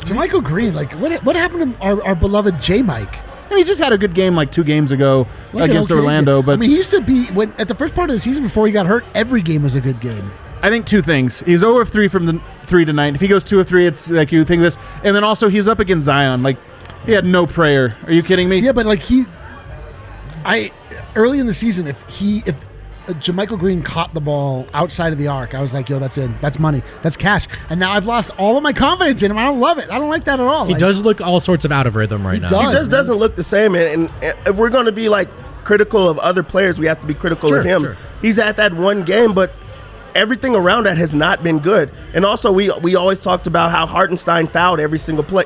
JaMychal Green, like what happened to our beloved J-Mike? He just had a good game like 2 games ago against Orlando. But he used to be at the first part of the season before he got hurt. Every game was a good game. I think 2 things. He's 0 of 3 from the 3 tonight. If he goes 2 of 3, it's like you think this. And then also he's up against Zion. Like, he had no prayer. Are you kidding me? Yeah, but like early in the season, if JaMychal Green caught the ball outside of the arc, I was like, yo, that's in. That's money. That's cash. And now I've lost all of my confidence in him. I don't love it. I don't like that at all. He does look all sorts of out of rhythm right now. does. He just doesn't look the same. And if we're going to be like critical of other players, we have to be critical of him. Sure. He's at that one game, but everything around that has not been good. And also, we always talked about how Hartenstein fouled every single play.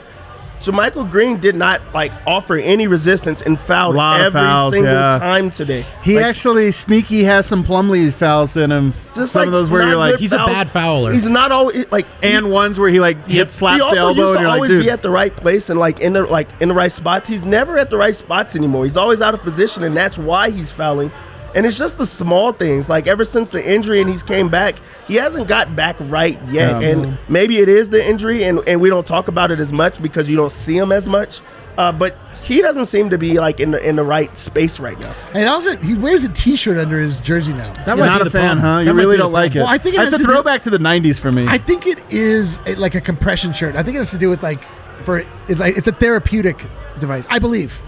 JaMychal Green did not offer any resistance and fouled every single time today. He actually sneaky has some Plumlee fouls in him. Just some of those where you're like, he's a bad fouler. He's not always ones where he gets slapped he the also elbow used and to you're like, always dude. be at the right place and in the right spots. He's never at the right spots anymore. He's always out of position, and that's why he's fouling. And it's just the small things. Ever since the injury and he's came back, he hasn't got back right yet. And maybe it is the injury, and we don't talk about it as much because you don't see him as much. But he doesn't seem to be in the right space right now. And also, he wears a T-shirt under his jersey now. That You're might not be a the fan, problem. huh? That You might really be the don't like it. problem. Well, I think it That's has a to do- throwback to the 90s for me. I think it is like a compression shirt. I think it has to do with it's a therapeutic device. I believe.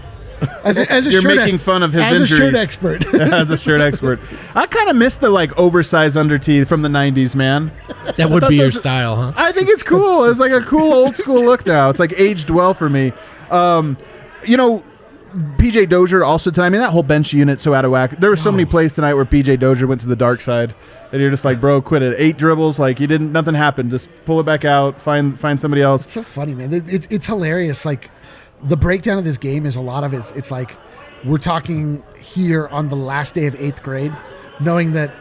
As a You're shirt making fun of his as injuries. a shirt expert. As a shirt expert. I kind of miss the oversized undertee from the 90s, man. That would be your those- style, huh? I think it's cool. It's like a cool old school look now. It's aged well for me. PJ Dozier also tonight. I mean, that whole bench unit so out of whack. There were so many plays tonight where PJ Dozier went to the dark side, and you're just like, bro, quit it. 8 dribbles, nothing happened. Just pull it back out. Find somebody else. It's so funny, man. It's hilarious. The breakdown of this game is a lot of it. It's we're talking here on the last day of 8th grade, knowing that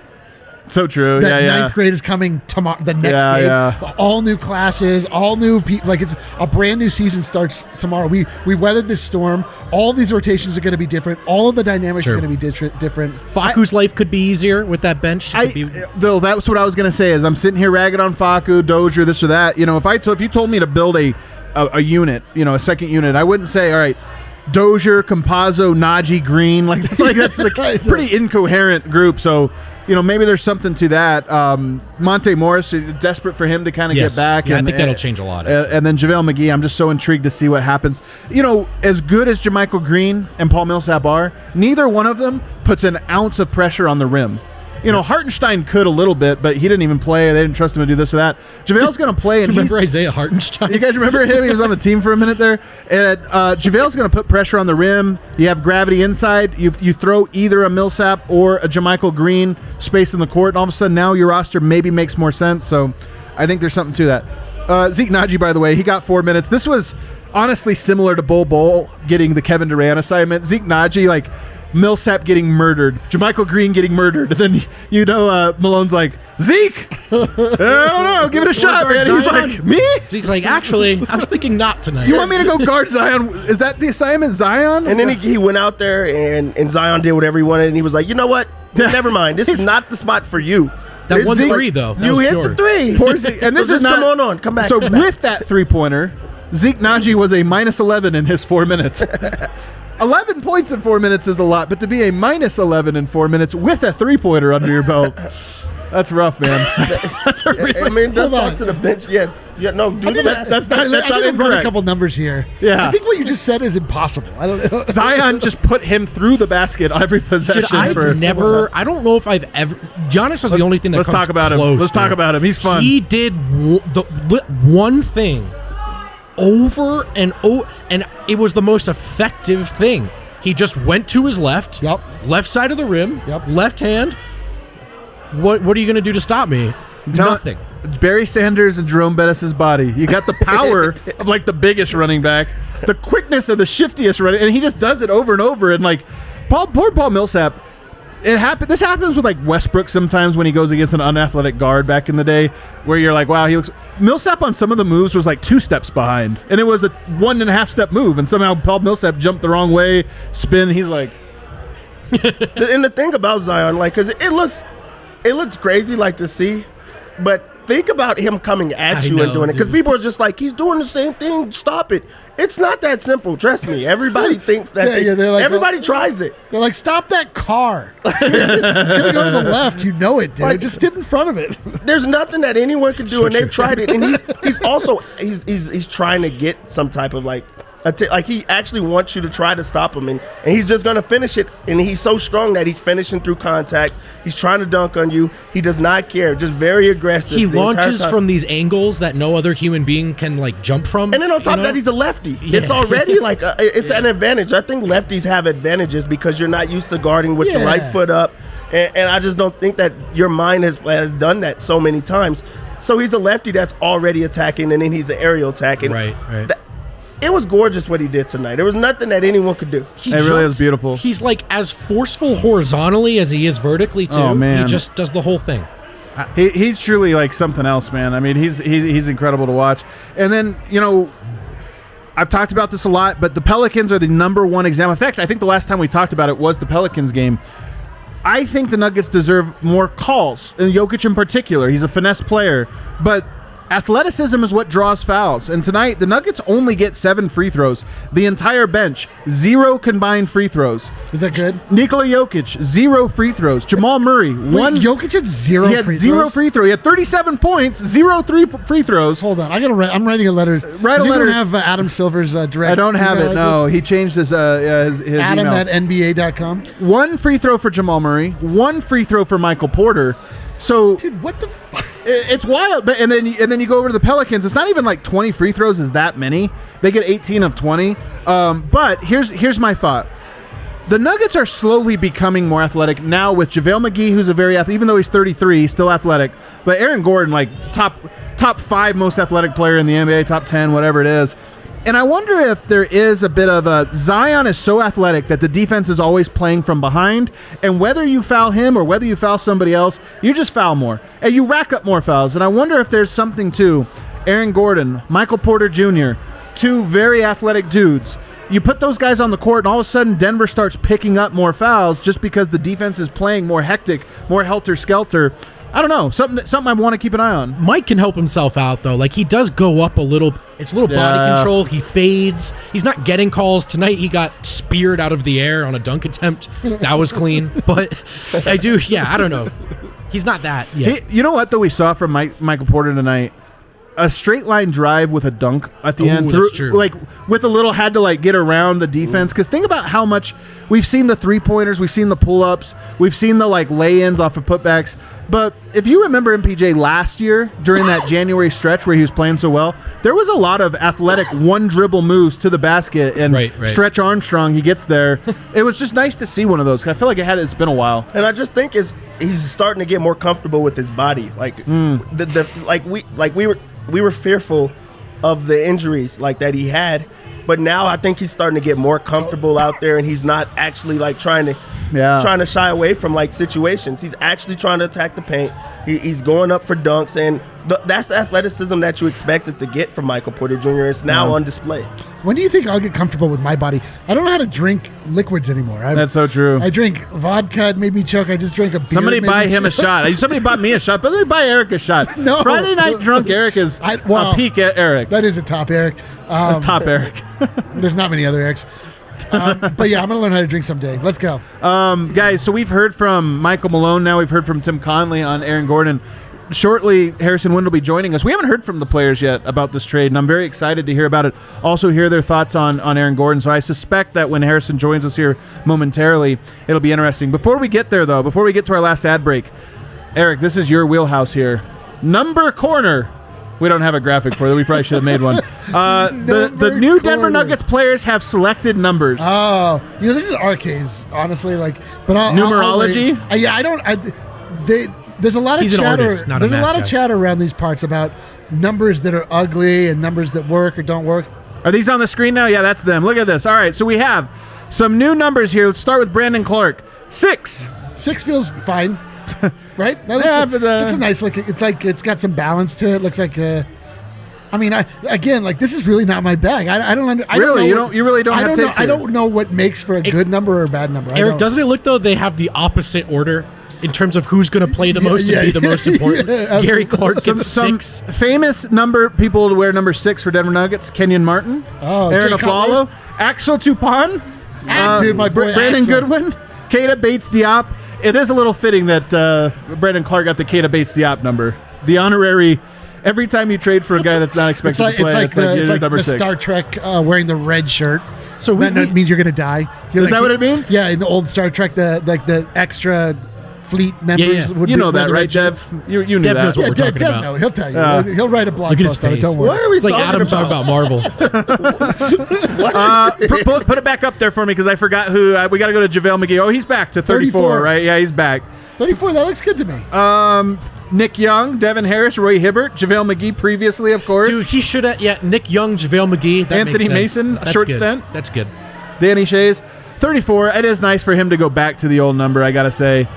So true. that Yeah. 9th grade is coming tomorrow. The next Yeah, game, yeah. all new classes, all new people. It's a brand new season starts tomorrow. We weathered this storm. All these rotations are going to be different. All of the dynamics True. are going to be different. Faku's life could be easier with that bench. Though that's what I was gonna say is I'm sitting here ragging on Faku, Dozier, this or that. If you told me to build a unit, a second unit, I wouldn't say, all right, Dozier, Campazzo, Najee, Green. That's a pretty incoherent group. So, maybe there's something to that. Monte Morris, desperate for him to kind of get back. Yeah, I think that'll change a lot. And then JaVale McGee, I'm just so intrigued to see what happens. As good as JaMychal Green and Paul Millsap are, neither one of them puts an ounce of pressure on the rim. Hartenstein could a little bit, but he didn't even play. They didn't trust him to do this or that. JaVale's going to play. And Remember Isaiah Hartenstein? you guys remember him? He was on the team for a minute there. And JaVale's going to put pressure on the rim. You have gravity inside. You throw either a Millsap or a JaMychal Green space in the court, and all of a sudden now your roster maybe makes more sense. So I think there's something to that. Zeke Naji, by the way, he got 4 minutes. This was honestly similar to Bol getting the Kevin Durant assignment. Zeke Naji, Millsap getting murdered, JaMychal Green getting murdered, and then Malone's like, Zeke, I don't know, give it a shot, man. He's like, me? He's like, actually, I was thinking not tonight. You want me to go guard Zion? Is that the assignment, Zion? And then he went out there and Zion did whatever he wanted, and he was like, you know what? Never mind. This is not the spot for you. That It's one Zeke, three, though. That You was hit pure. the 3. Poor Zeke. And this So is just not, come on. Come back. So come back. with that 3-pointer, Zeke Naji was a minus 11 in his 4 minutes. 11 points in 4 minutes is a lot, but to be a minus 11 in 4 minutes with a 3-pointer under your belt, that's rough, man. That's a really, I mean, let's Hold talk on. to the bench. Yes. Yeah. No. Do the best. that's not I think I've run a incorrect. couple numbers here. Yeah. I think what you just said is impossible. I don't know. Zion just put him through the basket every possession. Dude, I've I don't know if I've ever. Giannis is the only thing that Let's comes talk about him. close Let's to talk about him. He's fun. He did one thing over and it was the most effective thing. He just went to his left, Yep. left side of the rim, Yep. left hand. What are you going to do to stop me? Nothing. Barry Sanders and Jerome Bettis' body. You got the power of the biggest running back, the quickness of the shiftiest running, and he just does it over and over. And poor Paul Millsap. This happens with Westbrook sometimes when he goes against an unathletic guard back in the day, where you're like, wow, he looks. Millsap on some of the moves was 2 steps behind, and it was a 1.5 step move, and somehow Paul Millsap jumped the wrong way, spin. He's like, And the thing about Zion, because it looks crazy to see, but think about him coming at I you know, and doing it, because dude. people are just like, he's doing the same thing. Stop it. It's not that simple. Trust me. Everybody thinks that. they're like, everybody tries it. They're like, stop that car. It's going to go to the left. You know it, dude. Just get in front of it. There's nothing that anyone can do, So and they've true. tried it. And he's also he's trying to get some type of Like he actually wants you to try to stop him, and he's just going to finish it. And he's so strong that he's finishing through contact. He's trying to dunk on you. He does not care. Just very aggressive. He launches from these angles that no other human being can like jump from. And then on top of that, he's a lefty. Yeah. It's already like it's an advantage. I think lefties have advantages because you're not used to guarding with your right foot up, and I just don't think that your mind has done that so many times. So he's a lefty that's already attacking, and then he's an aerial attacking. Right. It was gorgeous what he did tonight. There was nothing that anyone could do. It really is beautiful. He's like as forceful horizontally as he is vertically too. Oh, man. He just does the whole thing. He's truly like something else, man. I mean, he's incredible to watch. And then, I've talked about this a lot, but the Pelicans are the number one example. In fact, I think the last time we talked about it was the Pelicans game. I think the Nuggets deserve more calls, and Jokic in particular. He's a finesse player, but athleticism is what draws fouls. And tonight, the Nuggets only get 7 free throws. The entire bench, 0 combined free throws. Is that good? Nikola Jokic, 0 free throws. Jamal Murray, Wait, Jokic had 0 He had free 0 throws? free throw. He had 37 points, 0 free throws. Hold on. I'm writing a letter. Write a letter. You don't have Adam Silver's direct I don't have email it, no. address? He changed his Adam email. at NBA.com. 1 free throw for Jamal Murray, 1 free throw for Michael Porter. So Dude, what the fuck? it's wild. But and then you go over to the Pelicans. It's not even like 20 free throws is that many. They get 18 of 20. But here's my thought. The Nuggets are slowly becoming more athletic now with JaVale McGee, who's a very athletic. Even though he's 33, he's still athletic. But Aaron Gordon, like top 5 most athletic player in the NBA, top 10, whatever it is. And I wonder if there is a bit of a Zion is so athletic that the defense is always playing from behind, and whether you foul him or whether you foul somebody else, you just foul more and you rack up more fouls. And I wonder if there's something to Aaron Gordon, Michael Porter Jr., 2 very athletic dudes. You put those guys on the court, and all of a sudden Denver starts picking up more fouls just because the defense is playing more hectic, more helter-skelter. I don't know. Something I want to keep an eye on. Mike can help himself out, though. Like, he does go up a little. It's a little body control. He fades. He's not getting calls. Tonight, he got speared out of the air on a dunk attempt. That was clean. But I don't know. He's not that yet. Hey, you know what, though, we saw from Michael Porter tonight? A straight line drive with a dunk at the end. That's true. Like, with a little, had to, like, get around the defense. Because think about how much we've seen the three-pointers, we've seen the pull-ups, we've seen the, like, lay-ins off of putbacks. But if you remember MPJ last year during that January stretch where he was playing so well, there was a lot of athletic one-dribble moves to the basket. And Right. Stretch Armstrong, he gets there. It was just nice to see one of those. I feel like it's been a while. And I just think he's starting to get more comfortable with his body. Like we were fearful of the injuries like that he had, but now I think he's starting to get more comfortable out there, and he's not actually like trying to shy away from like situations. He's actually trying to attack the paint. He's going up for dunks, and that's the athleticism that you expected to get from Michael Porter Jr. It's now on display. When do you think I'll get comfortable with my body? I don't know how to drink liquids anymore. That's so true. I drink vodka. It made me choke. I just drank a beer. Somebody it made buy me him a choke. shot. Somebody bought me a shot, but let me buy Eric a shot. No. Friday night drunk Eric is a peak at Eric. That is a top Eric. Top Eric. There's not many other Erics. But yeah, I'm going to learn how to drink someday. Let's go. Guys, so we've heard from Michael Malone now. We've heard from Tim Conley on Aaron Gordon. Shortly, Harrison Wind will be joining us. We haven't heard from the players yet about this trade, and I'm very excited to hear about it. Also hear their thoughts on Aaron Gordon. So I suspect that when Harrison joins us here momentarily, it'll be interesting. Before we get there, though, before we get to our last ad break, Eric, this is your wheelhouse here. Number corner. We don't have a graphic for it. We probably should have made one. The new Denver Nuggets players have selected numbers. Oh, this is arcades, honestly. But numerology. There's a lot of He's an chatter. artist, not a There's a math lot of guy. chatter around these parts about numbers that are ugly and numbers that work or don't work. Are these on the screen now? Yeah, that's them. Look at this. All right, so we have some new numbers here. Let's start with Brandon Clark. 6. 6 feels fine, right? Yeah, but, it's a nice look. It's like it's got some balance to it. Looks like this is really not my bag. I don't Really? know You really don't have takes I here? don't know what makes for a good number or a bad number. Eric, doesn't it look though they have the opposite order in terms of who's going to play the most and be the most important? Gary Clark gets Some 6. famous number people to wear number 6 for Denver Nuggets: Kenyon Martin, Aaron Jay Cutler. Aflalo, Axel Tupan, Dude, my boy Brandon Axel. Goodwin, Keita Bates-Diop. It is a little fitting that Brandon Clark got the Keita Bates-Diop number, the honorary every time you trade for a guy that's not expected to play, it's you're like number the 6. Star Trek wearing the red shirt. So that means you're going to die. Is that what it means? Yeah, in the old Star Trek, the extra fleet members would You know wear that, the right, red shirt. Dev? You knew Dev that. knows what Yeah, we're talking Dev about. knows. He'll tell you. He'll write a blog Look at his post on it. face. Don't worry. What are we It's like talking Adam about? talking about Marvel. Put it back up there for me because I forgot who. We got to go to JaVale McGee. Oh, he's back to 34, 34. right? Yeah, he's back. 34, that looks good to me. Nick Young, Devin Harris, Roy Hibbert, JaVale McGee previously, of course. Dude, he should have. Yeah, Nick Young, JaVale McGee. That Anthony makes sense. Mason, That's short good. stint. That's good. Danny Shays, 34. It is nice for him to go back to the old number, I got to say.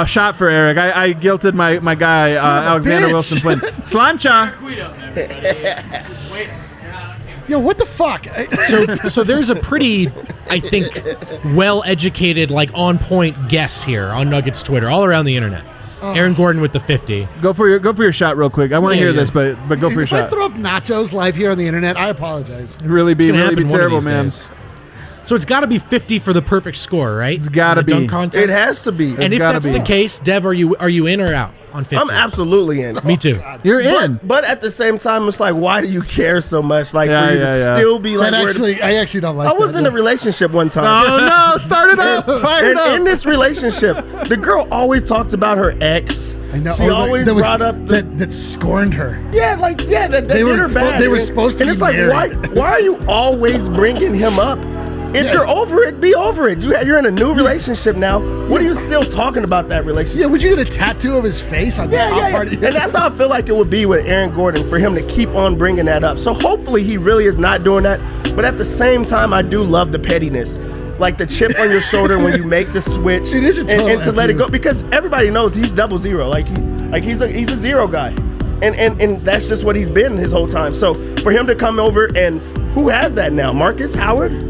Shot for Eric. I guilted my guy, Alexander bitch. Wilson Flynn. Slancha. Tweet up there. Wait, you're not on camera. Yo, what the fuck? So there's a pretty, I think, well-educated, like on-point guess here on Nuggets Twitter, all around the internet. Aaron Gordon with the 50. Go for your shot real quick. I want to Yeah, hear yeah. this, but go for your If I shot. throw up nachos live here on the internet, I apologize. Really be It's gonna happen one of terrible, these man. days. So it's got to be 50 for the perfect score, right? It's gotta In the dunk be. contest? It has to be. And if gotta that's be. the case, Dev, are you in or out on 50? I'm absolutely in. Me too. You're in. But at the same time, it's like, why do you care so much? Like, Yeah, for you yeah, to yeah. still be like, I actually don't like I was that. in a relationship one time. Oh no! Start it up. Fire it And in up. this relationship, the girl always talked about her ex. I know. She always that was- brought up the, that scorned her. that They did were her spo- bad. they were supposed to and be it's like, married. why are you always bringing him up? If you're over it, be over it. You're in a new relationship now. What are you still talking about that relationship? Yeah, would you get a tattoo of his face on the top part of And your that's how I feel like it would be with Aaron Gordon for him to keep on bringing that up. So hopefully he really is not doing that. But at the same time, I do love the pettiness. Like the chip on your shoulder when you make the switch. It is a total and to let it FU. go. Because everybody knows he's 0-0. He's a zero guy. And that's just what he's been his whole time. So for him to come over and who has that now? Marcus Howard?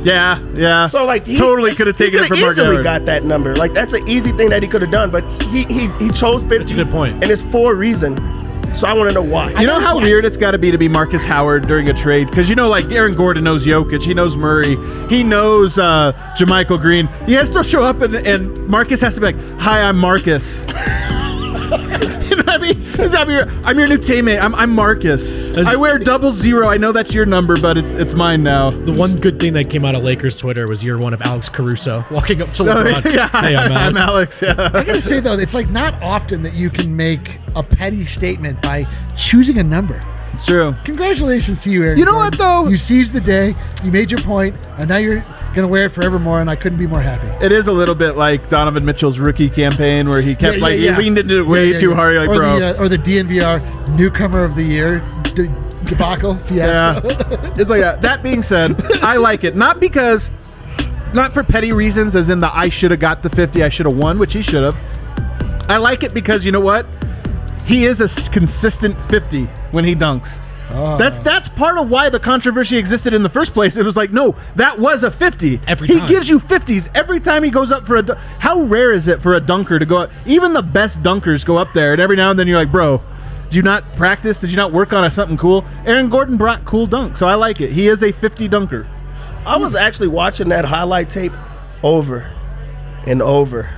Yeah. So like he totally could have taken it from Mark easily Howard. got that number. Like that's an easy thing that he could have done, but he chose 50. That's a good point. And it's for a reason. So I want to know why. You know how weird it's got to be Marcus Howard during a trade? Because like Aaron Gordon knows Jokic, he knows Murray, he knows JaMychal Green. He has to show up and Marcus has to be like, "Hi, I'm Marcus." You know what I mean? I'm your new teammate. I'm Marcus. I wear 00. I know that's your number, but it's mine now. The one good thing that came out of Lakers Twitter was year one of Alex Caruso walking up to LeBron. Yeah, Hey, I'm Alex. Alex. Yeah. I gotta say though, it's like not often that you can make a petty statement by choosing a number. It's true. Congratulations to you, Aaron. You know what, Gordon. though? You seized the day. You made your point, and now you're gonna wear it forevermore. And I couldn't be more happy. It is a little bit like Donovan Mitchell's rookie campaign where he kept he leaned into it way too hard. Like, or bro. or the DNVR newcomer of the year debacle Yeah. fiasco. It's like that. That being said, I like it. Not for petty reasons, as in the I should have got the 50, I should have won, which he should have. I like it because you know what? He is a consistent 50 when he dunks. That's part of why the controversy existed in the first place. It was like, no, that was a 50. Every he time. gives you 50s every time he goes up for a. How rare is it for a dunker to go up? Even the best dunkers go up there, and every now and then you're like, bro, did you not practice? Did you not work on something cool? Aaron Gordon brought cool dunks, so I like it. He is a 50 dunker. I was actually watching that highlight tape over and over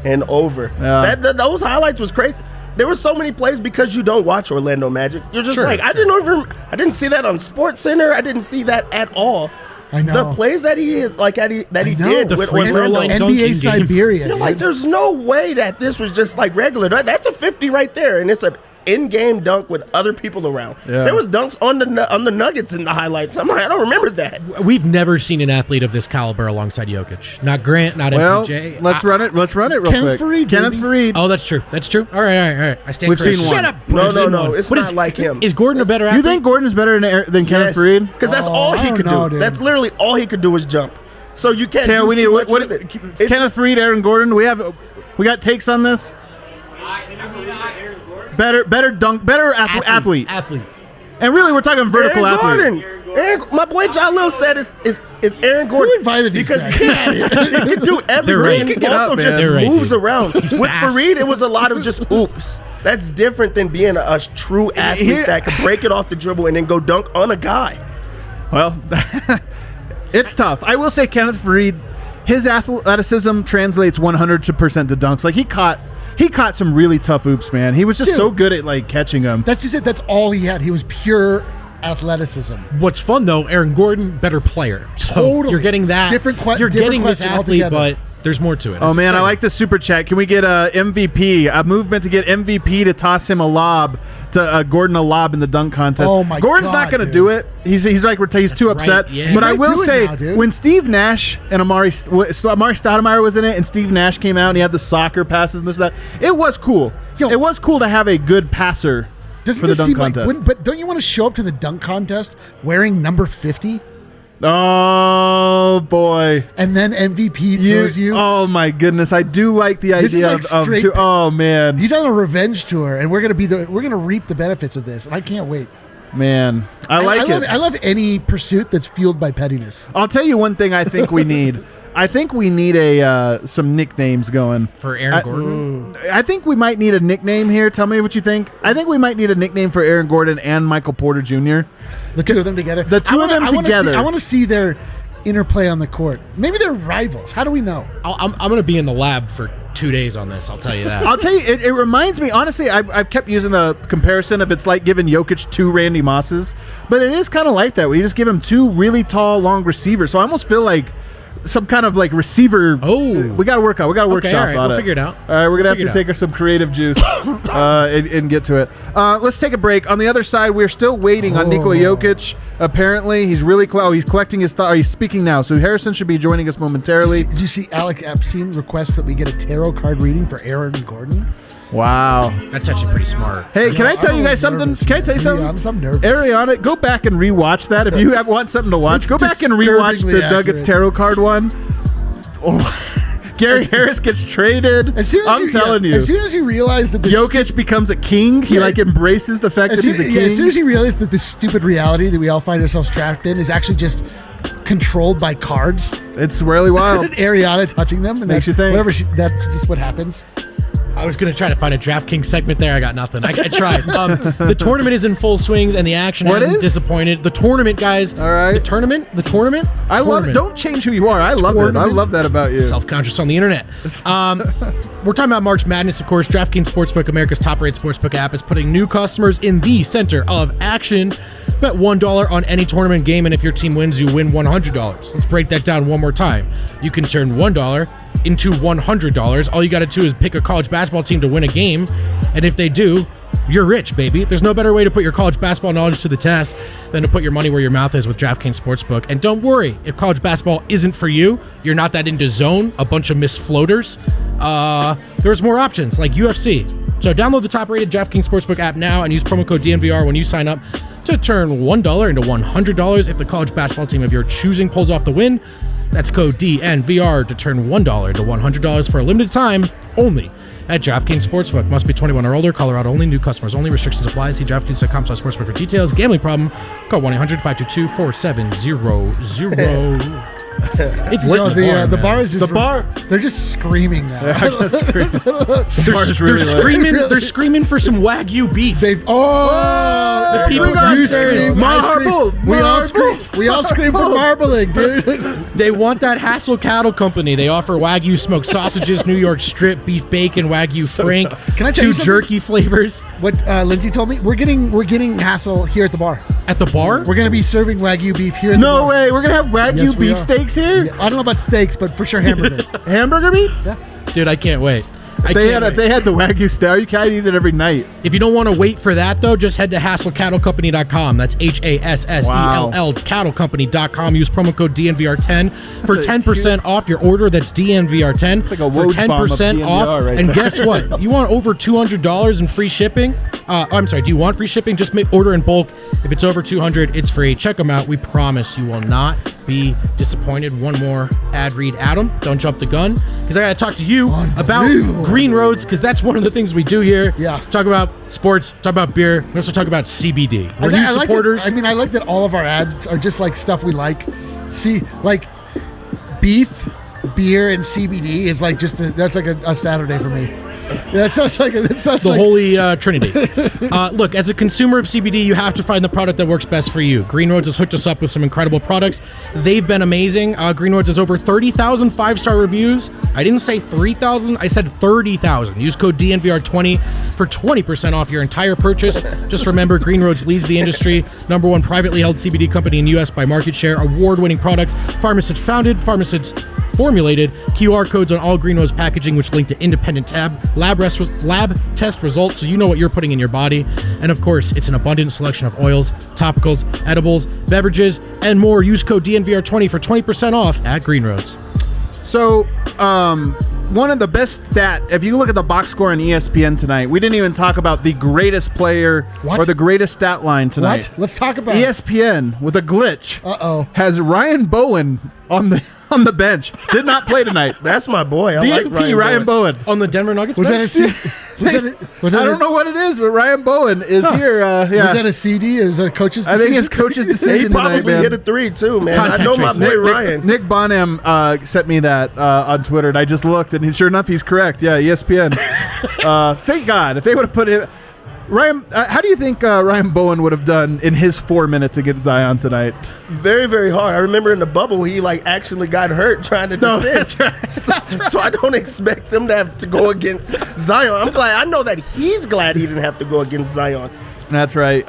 and over. Yeah. Those highlights was crazy. There were so many plays because you don't watch Orlando Magic. You're just Sure, like, I didn't see that on Sports Center. I didn't see that at all. I know. The plays that he did know. with free throw Orlando. line NBA dunking game. Siberia. You're like, dude. there's no way that this was just like regular. That's a 50 right there, and it's a in-game dunk with other people around. Yeah. There was dunks on the Nuggets in the highlights. I'm like, I don't remember that. We've never seen an athlete of this caliber alongside Jokic. Not Grant, not Well, MPJ. let's run it. Let's run it real Kenneth quick. Faried, Kenneth baby. Faried. Oh, that's true. That's true. All right. I stand We've corrected. seen one. Shut up. No, We've seen no, one. it's What not is- like him. Is Gordon a better You athlete? think Gordon's better than Kenneth Faried? Because that's all I he don't could know, do. dude. That's literally all he could do was jump. So you can't. Okay, do we need too what? much with it. It's- Kenneth Faried, Aaron Gordon. We got takes on this. Better dunk, better athlete. Athlete. And really, we're talking vertical Aaron athlete. Gordon. my boy Jalil said is Aaron Gordon. Who invited these because guys? he can do They're right. everything. He Get up, also man. just They're right, moves dude. around. He's With fast. Faried, it was a lot of just oops. That's different than being a true athlete Here- that can break it off the dribble and then go dunk on a guy. Well, it's tough. I will say Kenneth Faried, his athleticism translates 100% to dunks. Like he caught he caught some really tough oops, man. He was just Dude. so good at like catching them. That's just it. That's all he had. He was pure athleticism. What's fun though, Aaron Gordon, better player. So Totally. you're getting that. Different you're getting this question athlete, altogether. but there's more to it. Oh It's man, I exciting. like the super chat. Can we get a MVP? A movement to get MVP to toss him a lob to Gordon a lob in the dunk contest. Oh my Gordon's God, not going to dude. do it. He's like he's too right, upset. yeah. But He I might will do it say now, dude. when Steve Nash and Amari Stoudemire was in it, and Steve Nash came out and he had the soccer passes and this that, it was cool. Yo. It was cool to have a good passer Doesn't for the this dunk seem like? contest. But don't you want to show up to the dunk contest wearing number 50, Oh boy. and then MVP throws you? Oh my goodness, I do like the This is idea like of straight- two, oh man, He's on a revenge tour, and we're gonna reap the benefits of this, and I can't wait. man, I like it. I love any pursuit that's fueled by pettiness. I'll tell you one thing I think we need. I think we need some nicknames going. for Aaron Gordon. I think we might need a nickname here. Tell me what you think. I think we might need a nickname for Aaron Gordon and Michael Porter Jr. The two of them together. The two of them together. I want to see their interplay on the court. Maybe they're rivals. How do we know? I'm going to be in the lab for 2 days on this. I'll tell you that. I'll tell you, it reminds me, honestly, I've kept using the comparison of it's like giving Jokic 2 Randy Mosses, but it is kind of like that, where you just give him 2 really tall, long receivers. So I almost feel like some kind of like receiver. Oh. We got to workshop all right, on we'll it. figure it out. All right, we're going to have Figure to it take some creative juice and get to it. Let's take a break. On the other side, we're still waiting on Nikola Jokic. Apparently, he's really close. Oh, he's collecting his thought. He's speaking now. So Harrison should be joining us momentarily. Did you see Alec Epstein request that we get a tarot card reading for Aaron Gordon? Wow. That's actually pretty smart. Hey, can I tell I'm you a guys little something? nervous, Can I tell you to be something? honest, I'm nervous. Ariana, go back and rewatch that if you want something to watch. It's Go back and rewatch the disturbingly Nuggets accurate. tarot card one. Oh, Gary Harris gets traded. As soon as I'm telling you. As soon as you realize that the Jokic becomes a king. He Yeah. like embraces the fact that as he's a soon, yeah, as soon king. as you realize that this stupid reality that we all find ourselves trapped in is actually just controlled by cards, It's really wild. and Ariana touching them, and Makes that's you think. that's just what happens. I was going to try to find a DraftKings segment there. I got nothing. I tried. The tournament is in full swings, and the action What hasn't is? disappointed. The tournament, guys. All right. The tournament. I love it. Don't change who you are. I love it. I Tournament. love that about you. Self-conscious on the internet. We're talking about March Madness, of course. DraftKings Sportsbook, America's top-rated sportsbook app, is putting new customers in the center of action. Bet $1 on any tournament game, and if your team wins, you win $100. Let's break that down one more time. You can turn $1 into $100. All you got to do is pick a college basketball team to win a game, and if they do, you're rich, baby. There's no better way to put your college basketball knowledge to the test than to put your money where your mouth is with DraftKings Sportsbook. And don't worry, if college basketball isn't for you, you're not that into zone, a bunch of missed floaters, there's more options like UFC. So download the top-rated DraftKings Sportsbook app now and use promo code DNVR when you sign up to turn $1 into $100 if the college basketball team of your choosing pulls off the win. That's code DNVR to turn $1 into $100 for a limited time only at DraftKings Sportsbook. Must be 21 or older. Colorado only. New customers only. Restrictions apply. See DraftKings.com/sportsbook for details. Gambling problem? Call 1-800-522-4700. It's lit No, in the bar, the man. bar is just The bar. They're just screaming now. They're screaming for some Wagyu beef. They The people you downstairs. scream, I scream. Marble, We all scream for marbling, dude. They want that Hassel Cattle Company. They offer Wagyu smoked sausages, New York strip, beef bacon, Wagyu Frank, Can I tell you two something? jerky flavors What Lindsay told me, we're getting Hassel here at the bar. at the bar. We're gonna be serving Wagyu beef here. At the No bar. way. We're gonna have Wagyu Yes, we beef are. steaks here. I don't know about steaks, but for sure hamburger. Hamburger meat. Dude, I can't wait. If they had the Wagyu style, you can't eat it every night. If you don't want to wait for that, though, just head to HasselCattleCompany.com. That's HASSELL CattleCompany.com. Use promo code DNVR10 for 10% off your order. That's DNVR10 like a for Vogt bomb of 10% DNVR off. right And there. guess what? You want over $200 in free shipping? I'm sorry, do you want free shipping? Just order in bulk. If it's over $200, it's free. Check them out. We promise you will not be disappointed. One more ad read, Adam. Don't jump the gun, because I got to talk to you about Unbelievable. Green Roads, because that's one of the things we do here. Yeah. Talk about sports, talk about beer. We also talk about CBD. We're I new like supporters. that, I like that all of our ads are just like stuff we like. See, like beef, beer, and CBD is like that's like a Saturday for me. That sounds like The Holy Trinity. Look, as a consumer of CBD, you have to find the product that works best for you. Green Roads has hooked us up with some incredible products. They've been amazing. Green Roads has over 30,000 5-star reviews. I didn't say 3,000. I said 30,000. Use code DNVR20 for 20% off your entire purchase. Just remember, Green Roads leads the industry. #1 privately held CBD company in U.S. by market share. Award-winning products. Pharmacist founded. Pharmacist formulated. QR codes on all Green Roads packaging, which link to independent lab test results, so you know what you're putting in your body. And of course, it's an abundant selection of oils, topicals, edibles, beverages, and more. Use code DNVR20 for 20% off at Green Roads. So, one of the best if you look at the box score on ESPN tonight, we didn't even talk about the greatest player or the greatest stat line tonight. What? Let's talk about ESPN with a glitch. Has Ryan Bowen on the bench. Did not play tonight. That's my boy. I DNP, like Ryan Bowen. On the Denver Nuggets Was bench? that I don't know what it is, but Ryan Bowen is here. Was that a CD? Or was that a coach's decision? I think it's coach's He decision tonight, probably man. hit a 3 too, man. Contact I know my tracing. boy Ryan. Nick Bonham sent me that on Twitter, and I just looked, and sure enough, he's correct. Yeah, ESPN. Thank God. If they would have put it... Ryan, how do you think Ryan Bowen would have done in his 4 minutes against Zion tonight? Very, very hard. I remember in the bubble, he actually got hurt trying to defend. That's right. So I don't expect him to have to go against Zion. I'm glad. I know that he's glad he didn't have to go against Zion. That's right.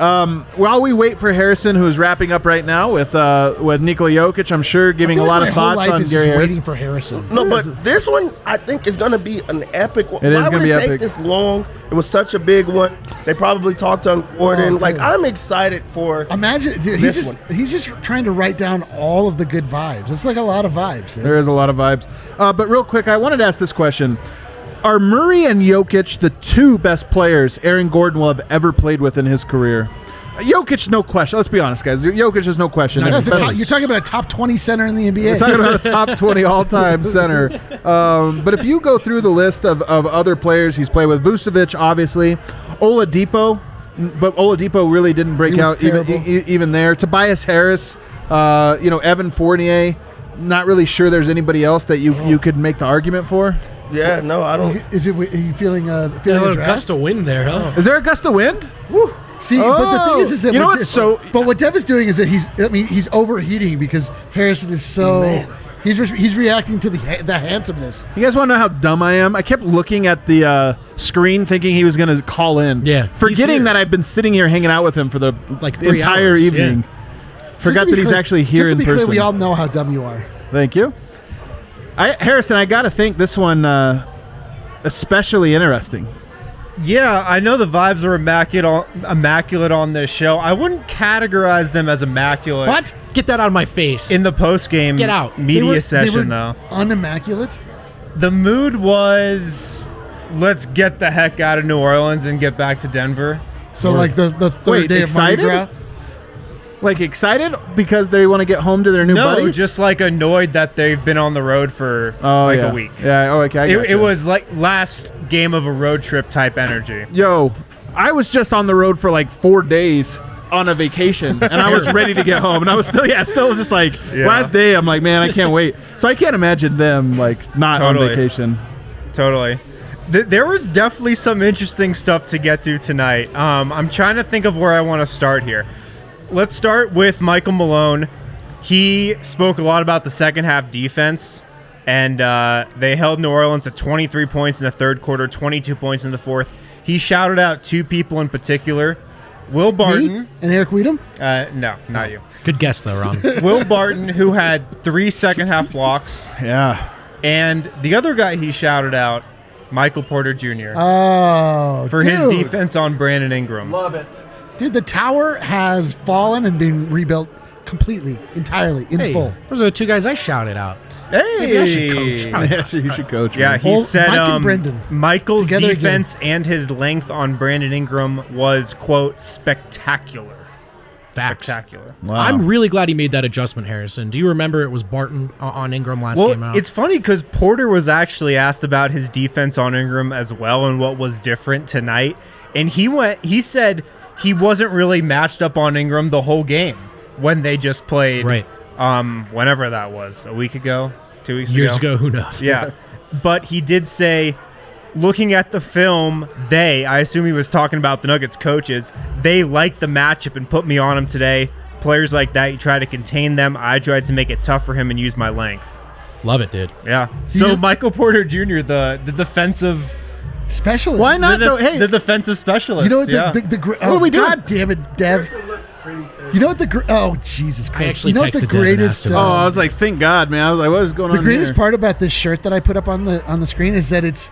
While we wait for Harrison, who is wrapping up right now with Nikola Jokic, I'm sure giving a lot of thoughts on Gary Harris. Waiting for Harrison. No, but this one I think is going to be an epic one. It is Why gonna would be it epic. take this long? It was such a big one. They probably talked on Gordon. dude. I'm excited for. Imagine, dude, This he's just trying to write down all of the good vibes. It's like a lot of vibes. There is a lot of vibes. But real quick, I wanted to ask this question. Are Murray and Jokic the two best players Aaron Gordon will have ever played with in his career? Jokic, no question. Let's be honest, guys. Jokic is no question. You're That's talking about a top 20 center in the NBA. We're talking about a top 20 all-time center. But if you go through the list of other players he's played with, Vucevic, obviously, Oladipo, but Oladipo really didn't break out even there. Tobias Harris, Evan Fournier. Not really sure there's anybody else that you could make the argument for. Yeah, no, I don't. Are you feeling A a little draft? gust of wind there, huh? Is there a gust of wind? Woo. See, but the thing is that You know what what's so- But what Dev is doing is that he's overheating because Harrison is so. He's reacting to the handsomeness. You guys want to know how dumb I am? I kept looking at the screen thinking he was going to call in. Yeah, he's Forgetting here. that I've been sitting here hanging out with him for the 3 entire hours, evening. Forgot that he's actually here just in to be person. clear, we all know how dumb you are. Thank you. Harrison, I got to think this one especially interesting. Yeah, I know the vibes are immaculate on this show. I wouldn't categorize them as immaculate. What? Get that out of my face. In the post-game Get out. media They session, were though. Unimmaculate? The mood was, let's get the heck out of New Orleans and get back to Denver. So, like the third Wait, day of Mardi excited? Gras? Like excited because they want to get home to their new No, buddies? just annoyed that they've been on the road for a week. Yeah, okay. I It gotcha. was like last game of a road trip type energy. Yo, I was just on the road for 4 days on a vacation, and I was ready to get home, and I was still just last day. I'm like, man, I can't wait. So I can't imagine them not Totally. on vacation. Totally. There was definitely some interesting stuff to get to tonight. I'm trying to think of where I want to start here. Let's start with Michael Malone. He spoke a lot about the second half defense, and they held New Orleans at 23 points in the third quarter, 22 points in the fourth. He shouted out two people in particular. Will Barton. Me and Eric Weedham? No, not you. Good guess, though, Ron. Will Barton, who had 3 second half blocks. Yeah. And the other guy he shouted out, Michael Porter Jr. Oh, for his dude. defense on Brandon Ingram. Love it. Dude, the tower has fallen and been rebuilt completely, entirely, in Hey, full. those are the two guys I shouted out. Maybe I should coach. Yeah, you should coach. Yeah, man. he said Mike and Brendan Michael's together defense and his length on Brandon Ingram was, quote, spectacular. Facts. Spectacular. Wow. I'm really glad he made that adjustment, Harrison. Do you remember it was Barton on Ingram last game out? It's funny because Porter was actually asked about his defense on Ingram as well and what was different tonight. And he said he wasn't really matched up on Ingram the whole game when they just played. Right. Whenever that was, a week ago, 2 weeks Years ago, who knows? Yeah. But he did say looking at the film, I assume he was talking about the Nuggets coaches, they liked the matchup and put me on him today. Players like that, you try to contain them. I tried to make it tough for him and use my length. Love it, dude. Yeah. So Michael Porter Jr., the defensive specialist. Why not? the defensive specialist. You know what? yeah. What are we doing? God damn it, Dev. You know what oh, Jesus Christ. actually you know what the texted Dev and greatest asked him. I was like, thank God, man. I was like, what is going on the greatest here? part about this shirt that I put up on the screen is that it's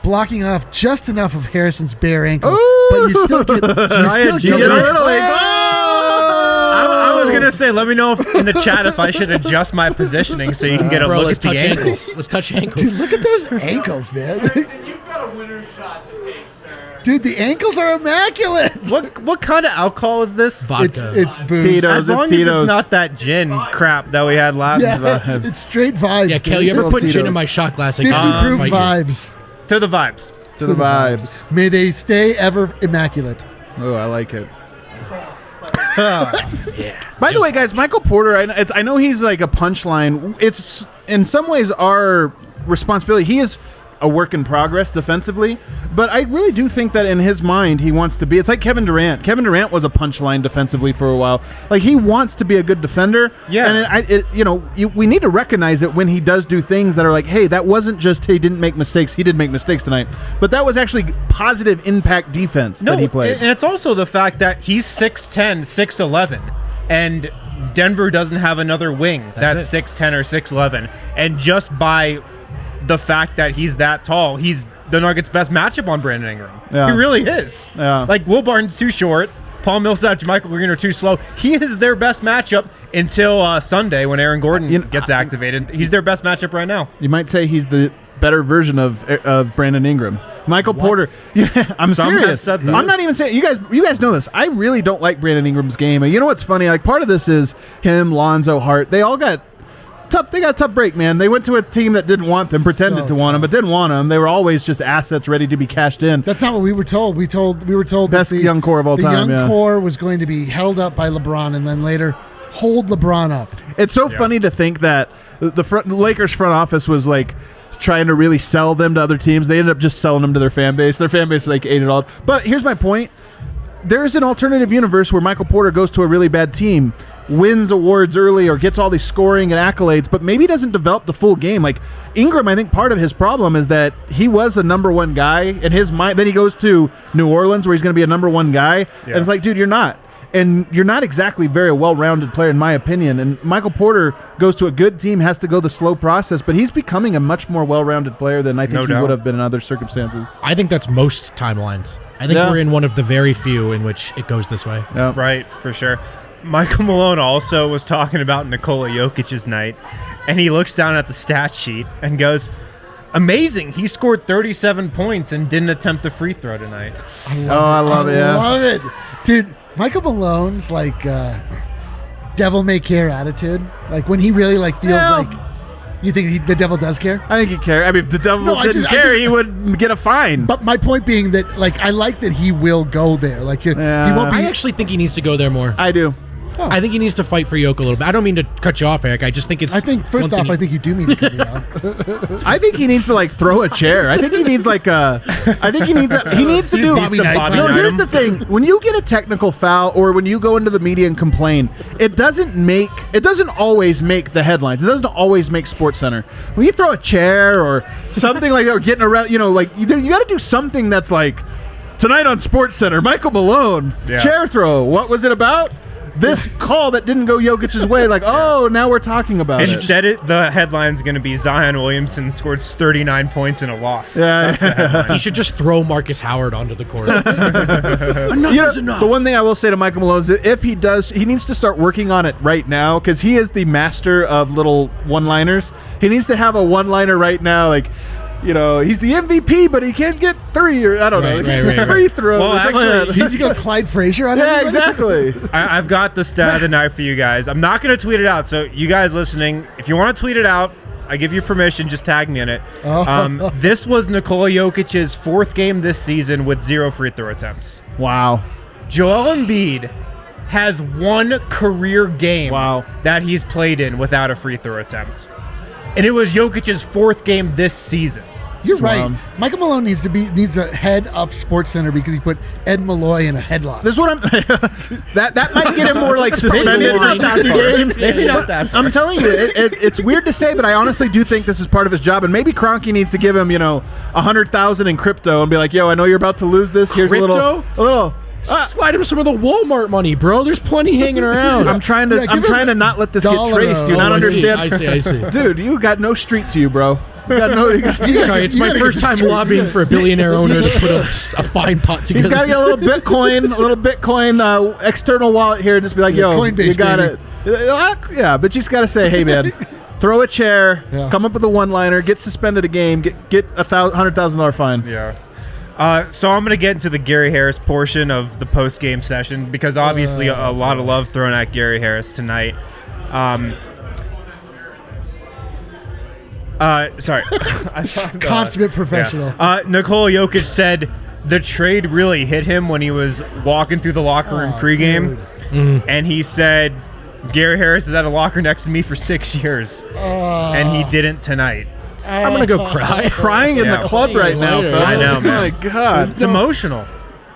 blocking off just enough of Harrison's bare ankle, but you still get I was gonna say, let me know in the chat if I should adjust my positioning so you can get a look let's at the touch ankles. ankles. Let's touch ankles. Dude, look at those ankles, man. You've got a winner's shot to take, sir. Dude, the ankles are immaculate. What kind of alcohol is this? Vodka. It's booze. Tito's. As long as Tito's. it's not that gin crap that we had last Yeah, it's straight vibes. Yeah, Kel, dude. you ever put Tito's. gin in my shot glass? 50 proof fight you. vibes. To the vibes. To the vibes. May they stay ever immaculate. Oh, I like it. By the way, guys, Michael Porter, I know he's like a punchline. It's in some ways our responsibility. He is a work in progress defensively, but I really do think that in his mind he wants to be. It's like Kevin Durant. Kevin Durant was a punchline defensively for a while. Like he wants to be a good defender. Yeah. And we need to recognize it when he does do things that are like, hey, that wasn't just he didn't make mistakes. He did make mistakes tonight, but that was actually positive impact defense that he played. And it's also the fact that he's 6'10", 6'11", and Denver doesn't have another wing that's 6'10" or 6'11", and just by the fact that he's that tall, he's the Nuggets' best matchup on Brandon Ingram. Yeah. He really is. Yeah. Like, Will Barton's too short. Paul Millsap, JaMychal Green are too slow. He is their best matchup until Sunday when Aaron Gordon gets activated. He's their best matchup right now. You might say he's the better version of Brandon Ingram. Michael Porter. Yeah, I'm Some have serious. said that. I'm not even saying you guys know this. I really don't like Brandon Ingram's game. You know what's funny? Like part of this is him, Lonzo, Hart. They all got tough. They got a tough break, man. They went to a team that didn't want them, pretended to want them, but didn't want them. They were always just assets ready to be cashed in. That's not what we were told. We were told Best that young core of all time, The young yeah. core was going to be held up by LeBron and then later hold LeBron up. It's so funny to think that the Lakers front office was like trying to really sell them to other teams. They ended up just selling them to their fan base. Their fan base like ate it all. But here's my point. There's an alternative universe where Michael Porter goes to a really bad team, wins awards early or gets all these scoring and accolades, but maybe doesn't develop the full game. Like Ingram, I think part of his problem is that he was a number one guy in his mind. Then he goes to New Orleans where he's going to be a number one guy. And it's like, dude, you're not. And you're not exactly a very well-rounded player, in my opinion. And Michael Porter goes to a good team, has to go the slow process, but he's becoming a much more well-rounded player than I think he would have been in other circumstances. I think that's most timelines. I think we're in one of the very few in which it goes this way. Yeah. Right, for sure. Michael Malone also was talking about Nikola Jokic's night, and he looks down at the stat sheet and goes, amazing, he scored 37 points and didn't attempt a free throw tonight. I love it. I love it. Dude, Michael Malone's like devil may care attitude. Like when he really like feels like you think the devil does care? I think he cares. I mean, if the devil didn't care, he would get a fine. But my point being that like I like that he will go there. Like he won't be. I actually think he needs to go there more. I do. I think he needs to fight for Yoke a little bit. I don't mean to cut you off, Eric. I just think it's. I think first off, I think you do mean to cut me off. I think he needs to like throw a chair. I think he needs like a. I think he needs to do. Bobby Knight. No, here's the thing: when you get a technical foul or when you go into the media and complain, it doesn't always make the headlines. It doesn't always make SportsCenter. When you throw a chair or something like that, or getting around, you got to do something that's like tonight on SportsCenter. Michael Malone chair throw. What was it about? This call that didn't go Jokic's way, like, oh, now we're talking about it. Instead, the headline's going to be Zion Williamson scored 39 points in a loss. Yeah. That's the headline. he should just throw Marcus Howard onto the court. Enough is enough. The one thing I will say to Michael Malone is that if he does, he needs to start working on it right now because he is the master of little one-liners. He needs to have a one-liner right now, like, he's the MVP, but he can't get three, or I don't know, Right. free throw. Well, actually, He needs to go Clyde Frazier on yeah, everybody? exactly. I've got the stat of the night for you guys. I'm not going to tweet it out, so you guys listening, if you want to tweet it out, I give you permission. Just tag me in it. This was Nikola Jokic's fourth game this season with 0 free throw attempts. Wow. Joel Embiid has one career game that he's played in without a free throw attempt. And it was Jokic's fourth game this season. You're right. wild. Michael Malone needs a head up Sports Center because he put Ed Malloy in a headlock. This is what I'm. that might get him more like suspended for Maybe 60 games. Maybe not that far. I'm telling you, it's weird to say, but I honestly do think this is part of his job, and maybe Kroenke needs to give him, 100,000 in crypto and be like, "Yo, I know you're about to lose this. Here's Crypto? a little." Slide him some of the Walmart money, bro. There's plenty hanging around. I'm trying to. Yeah, I'm give him trying to not let this get $1 traced. You Oh, not I see, understand? I see. Dude, you got no street to you, bro. You got no. Sorry, it's my first time lobbying for a billionaire owner to put a fine pot He's together. got to get a little Bitcoin external wallet here, and just be like, "Yo, Coinbase, you got baby. it." Yeah, but you just got to say, "Hey, man, throw a chair, Yeah. come up with a one-liner, get suspended a game, get $100,000 fine." Yeah. So I'm going to get into the Gary Harris portion of the post-game session because obviously a lot of love thrown at Gary Harris tonight. Sorry. Consummate professional. Nikola Jokic said the trade really hit him when he was walking through the locker room pregame. And he said, Gary Harris is at a locker next to me for 6 years. And he didn't tonight. I'm gonna go cry. Crying in Yeah. the club right now, Later. fellas. I know, man. My God. It's emotional.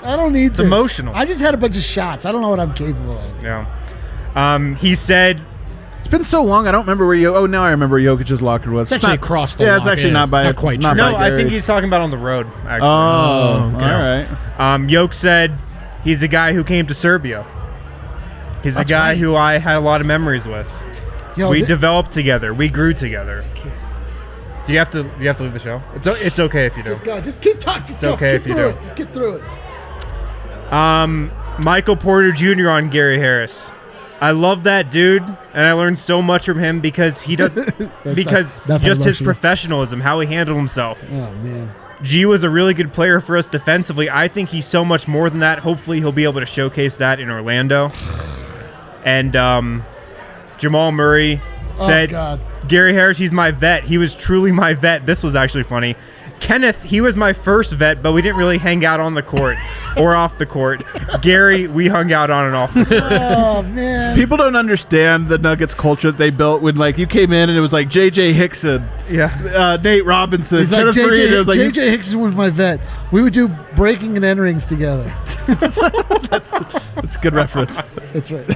I don't need this. emotional. I just had a bunch of shots. I don't know what I'm capable of. Yeah. He said, It's been so long. I don't remember where you. Oh, now I remember where Jokic's locker was. It's actually across the Yeah, it's lock, actually not by. not quite not true. no, by I Gary. think he's talking about on the road, actually. Oh, okay. all right. Yoke said he's a guy who came to Serbia. He's a guy who I had a lot of memories with. Yo, We developed together. We grew together. Do you have to leave the show? It's okay if you do. just go. Just keep talking. Just go. okay Get if you through do. it. Just get through it. Michael Porter Jr. on Gary Harris. I love that dude, and I learned so much from him because he does because that's just his emotional. professionalism, how he handled himself. Oh man. G was a really good player for us defensively. I think he's so much more than that. Hopefully, he'll be able to showcase that in Orlando. And Jamal Murray said, God. Gary Harris, he's my vet. He was truly my vet. This was actually funny. Kenneth, he was my first vet, but we didn't really hang out on the court or off the court. Gary, we hung out on and off the court. Oh man. People don't understand the Nuggets culture that they built when, like, you came in and it was like J.J. Hickson, Yeah. Nate Robinson, He's like Kenneth Faried. It was like, JJ Hickson was my vet. We would do breaking and enterings together. it's a good reference. That's right.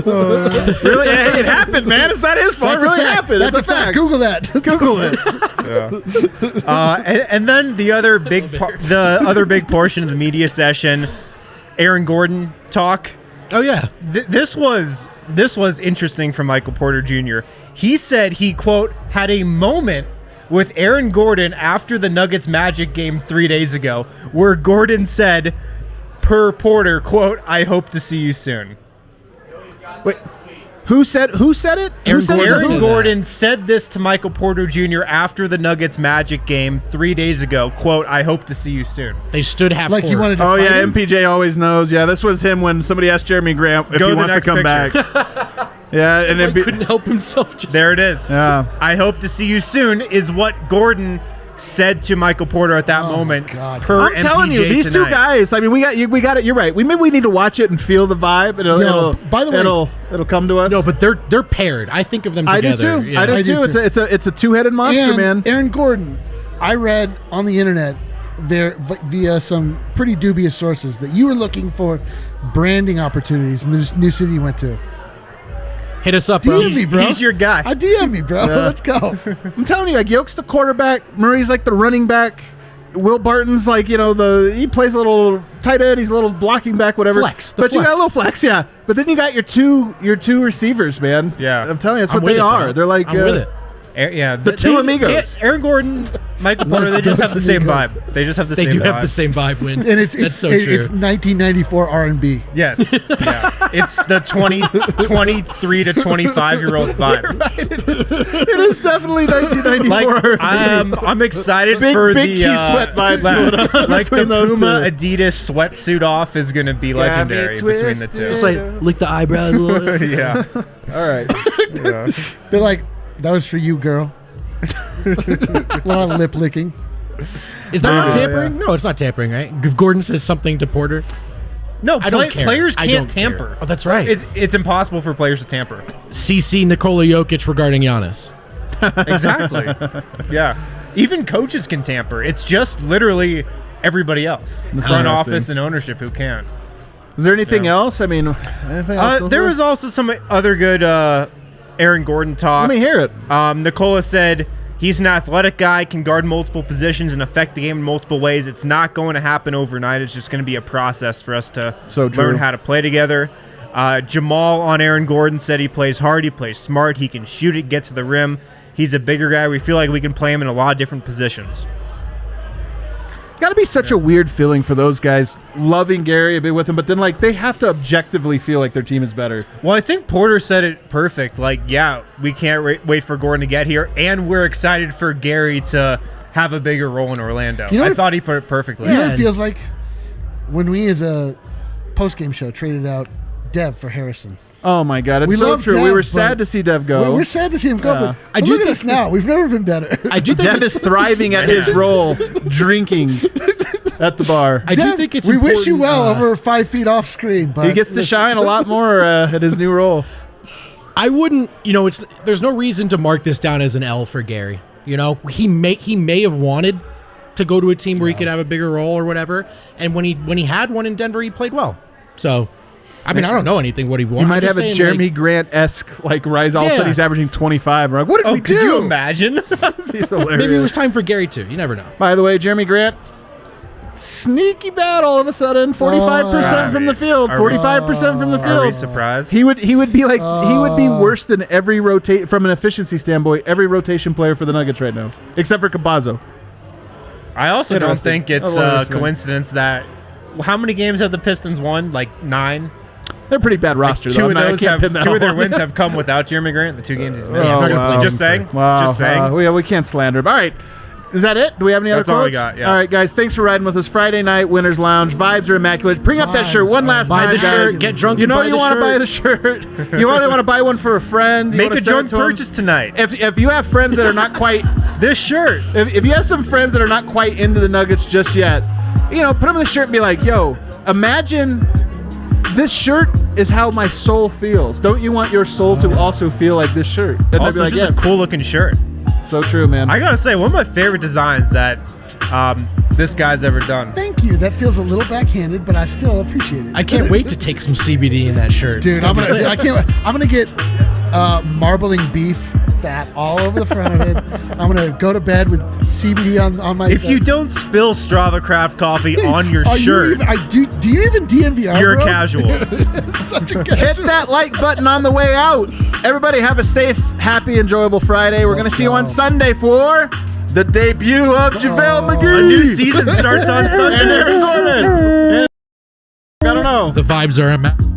Really, hey, it happened, man. It's not his fault. That's It a really fact. happened. That's It's a fact. Google that. Google it. And then the other big portion of the media session, Aaron Gordon talk. Oh yeah. This was interesting from Michael Porter Jr. He said he, quote, had a moment with Aaron Gordon after the Nuggets Magic game 3 days ago where Gordon said, per Porter, quote, I hope to see you soon. Wait, who said it? Aaron Who said Gordon it? said Aaron that. Gordon said this to Michael Porter Jr. after the Nuggets Magic game 3 days ago, quote, I hope to see you soon. They stood half Like court. he wanted to Oh fight yeah, him? MPJ always knows. Yeah, this was him when somebody asked Jeremy Grant if Go he to the wants to next come picture. back. Yeah, and He it'd be, couldn't help himself. Just There it is. Yeah. I hope to see you soon is what Gordon said to Michael Porter at that moment. God. Per I'm telling you, MPJ these two tonight. guys. I mean, we got it. You're right. Maybe we need to watch it and feel the vibe. By the way- it'll come to us. No, but they're paired. I think of them I do together. too. Yeah. I do I do too. too. It's a two-headed monster, And man. Aaron Gordon, I read on the internet via some pretty dubious sources that you were looking for branding opportunities in this new city you went to. Hit us up, bro. DM me, bro. He's your guy. I DM me, bro. Let's go. I'm telling you, like Yoke's the quarterback, Murray's like the running back, Will Barton's like he plays a little tight end, he's a little blocking back, whatever. Flex, the but you got flex. a little flex, yeah. But then you got your two receivers, man. Yeah. I'm telling you, that's I'm what with they it, bro. are. They're like I'm with it. The two amigos. Aaron Gordon, Michael Porter, they just have the same vibe. They just have the They same do vibe. have the same vibe, Win. And it's That's so it's true. 1994 R&B. Yes. Yeah. It's the 23 to 25-year-old vibe. It is definitely 1994. Like, I'm excited Big- for big the Keith Sweat vibes like, going on like the between those Puma two. Adidas sweatsuit off is going to be legendary between the two. Just like lick the eyebrows a little. Yeah. All right. Yeah. They're like, that was for you, girl. A lot of lip licking. Is that tampering? No, it's not tampering, right? If Gordon says something to Porter, No, I don't care. players I can't don't care. tamper. Oh, that's right. It's impossible for players to tamper. CC Nikola Jokic regarding Giannis. Exactly. Yeah. even coaches can tamper. It's just literally everybody else, the front office and ownership who can't. Is there anything else? I mean, anything else? There was also some other good Aaron Gordon talk. Let me hear it. Nikola said he's an athletic guy, can guard multiple positions and affect the game in multiple ways. It's not going to happen overnight. It's just going to be a process for us to learn how to play together. Jamal on Aaron Gordon said he plays hard, he plays smart, he can shoot it, get to the rim. He's a bigger guy. We feel like we can play him in a lot of different positions. Got to be such a weird feeling for those guys loving Gary, a bit with him, but then like they have to objectively feel like their team is better. Well, I think Porter said it perfect. Like, yeah, we can't wait for Gordon to get here, and we're excited for Gary to have a bigger role in Orlando. I thought he put it perfectly. You know what it feels like when we as a post-game show traded out Dev for Harrison. Oh my God, it's We so love true. Dev, we were but sad to see Dev go. We're sad to see him go, Yeah. but look at us now. We've never been better. I do think Dev is thriving at his role, drinking at the bar. I do think it's we wish you important, well over 5 feet off screen. But He gets to shine a lot more at his new role. I wouldn't, there's no reason to mark this down as an L for Gary. He may have wanted to go to a team where he could have a bigger role or whatever. And when he had one in Denver, he played well. So, I mean, I don't know anything what he wanted. He might have a Jeremy Grant-esque rise. All of a sudden, he's averaging 25. We're like, what did we do? Could you imagine? He's hilarious. Maybe it was time for Gary too. You never know. By the way, Jeremy Grant, sneaky bad all of a sudden. 45% from the field. 45% from the Are we field. surprised? He would be like he would be worse than every rotate from an efficiency standpoint. Every rotation player for the Nuggets right now, except for Campazzo. I also don't Interesting. think it's Oh, a interesting. coincidence that how many games have the Pistons won? Like 9. They're a pretty bad roster. Two though. of those I can't pin that two of their on. wins have come without Jeremy Grant. The 2 games he's missed. Oh, wow. Just saying. Wow. Just saying. We can't slander him. All right. Is that it? Do we have any That's other all I quotes? got, yeah. All right, guys. Thanks for riding with us. Friday night, Winners Lounge. Vibes are immaculate. Bring up that Vibes shirt one are last Buy time, the guys. shirt, get drunk You and know buy you the want to shirt. buy the shirt. You want to buy one for a friend. You Make wanna a send drunk it to 'em. purchase tonight. If you have friends that are not quite This shirt. if you have some friends that are not quite into the Nuggets just yet, put them in the shirt and be like, yo, imagine this shirt is how my soul feels. Don't you want your soul to also feel like this shirt? And they'd be Also, like, just yes. a cool looking shirt. So true, man. I gotta say, one of my favorite designs that this guy's ever done. Thank you. That feels a little backhanded, but I still appreciate it. I can't wait to take some CBD in that shirt. It's Dude, I'm gonna be lit. gonna get marbling beef fat all over the front of it. I'm gonna go to bed with CBD on my. If you don't spill Strava Craft coffee on your Are you shirt, even, do you even DNVR? you're a bro? casual. Such a Hit casual. that like button on the way out. Everybody have a safe, happy, enjoyable Friday. We're going to see you on go. Sunday for the debut of JaVale McGee. A new season starts on Sunday. And Aaron Gordon. I don't know. The vibes are immaculate.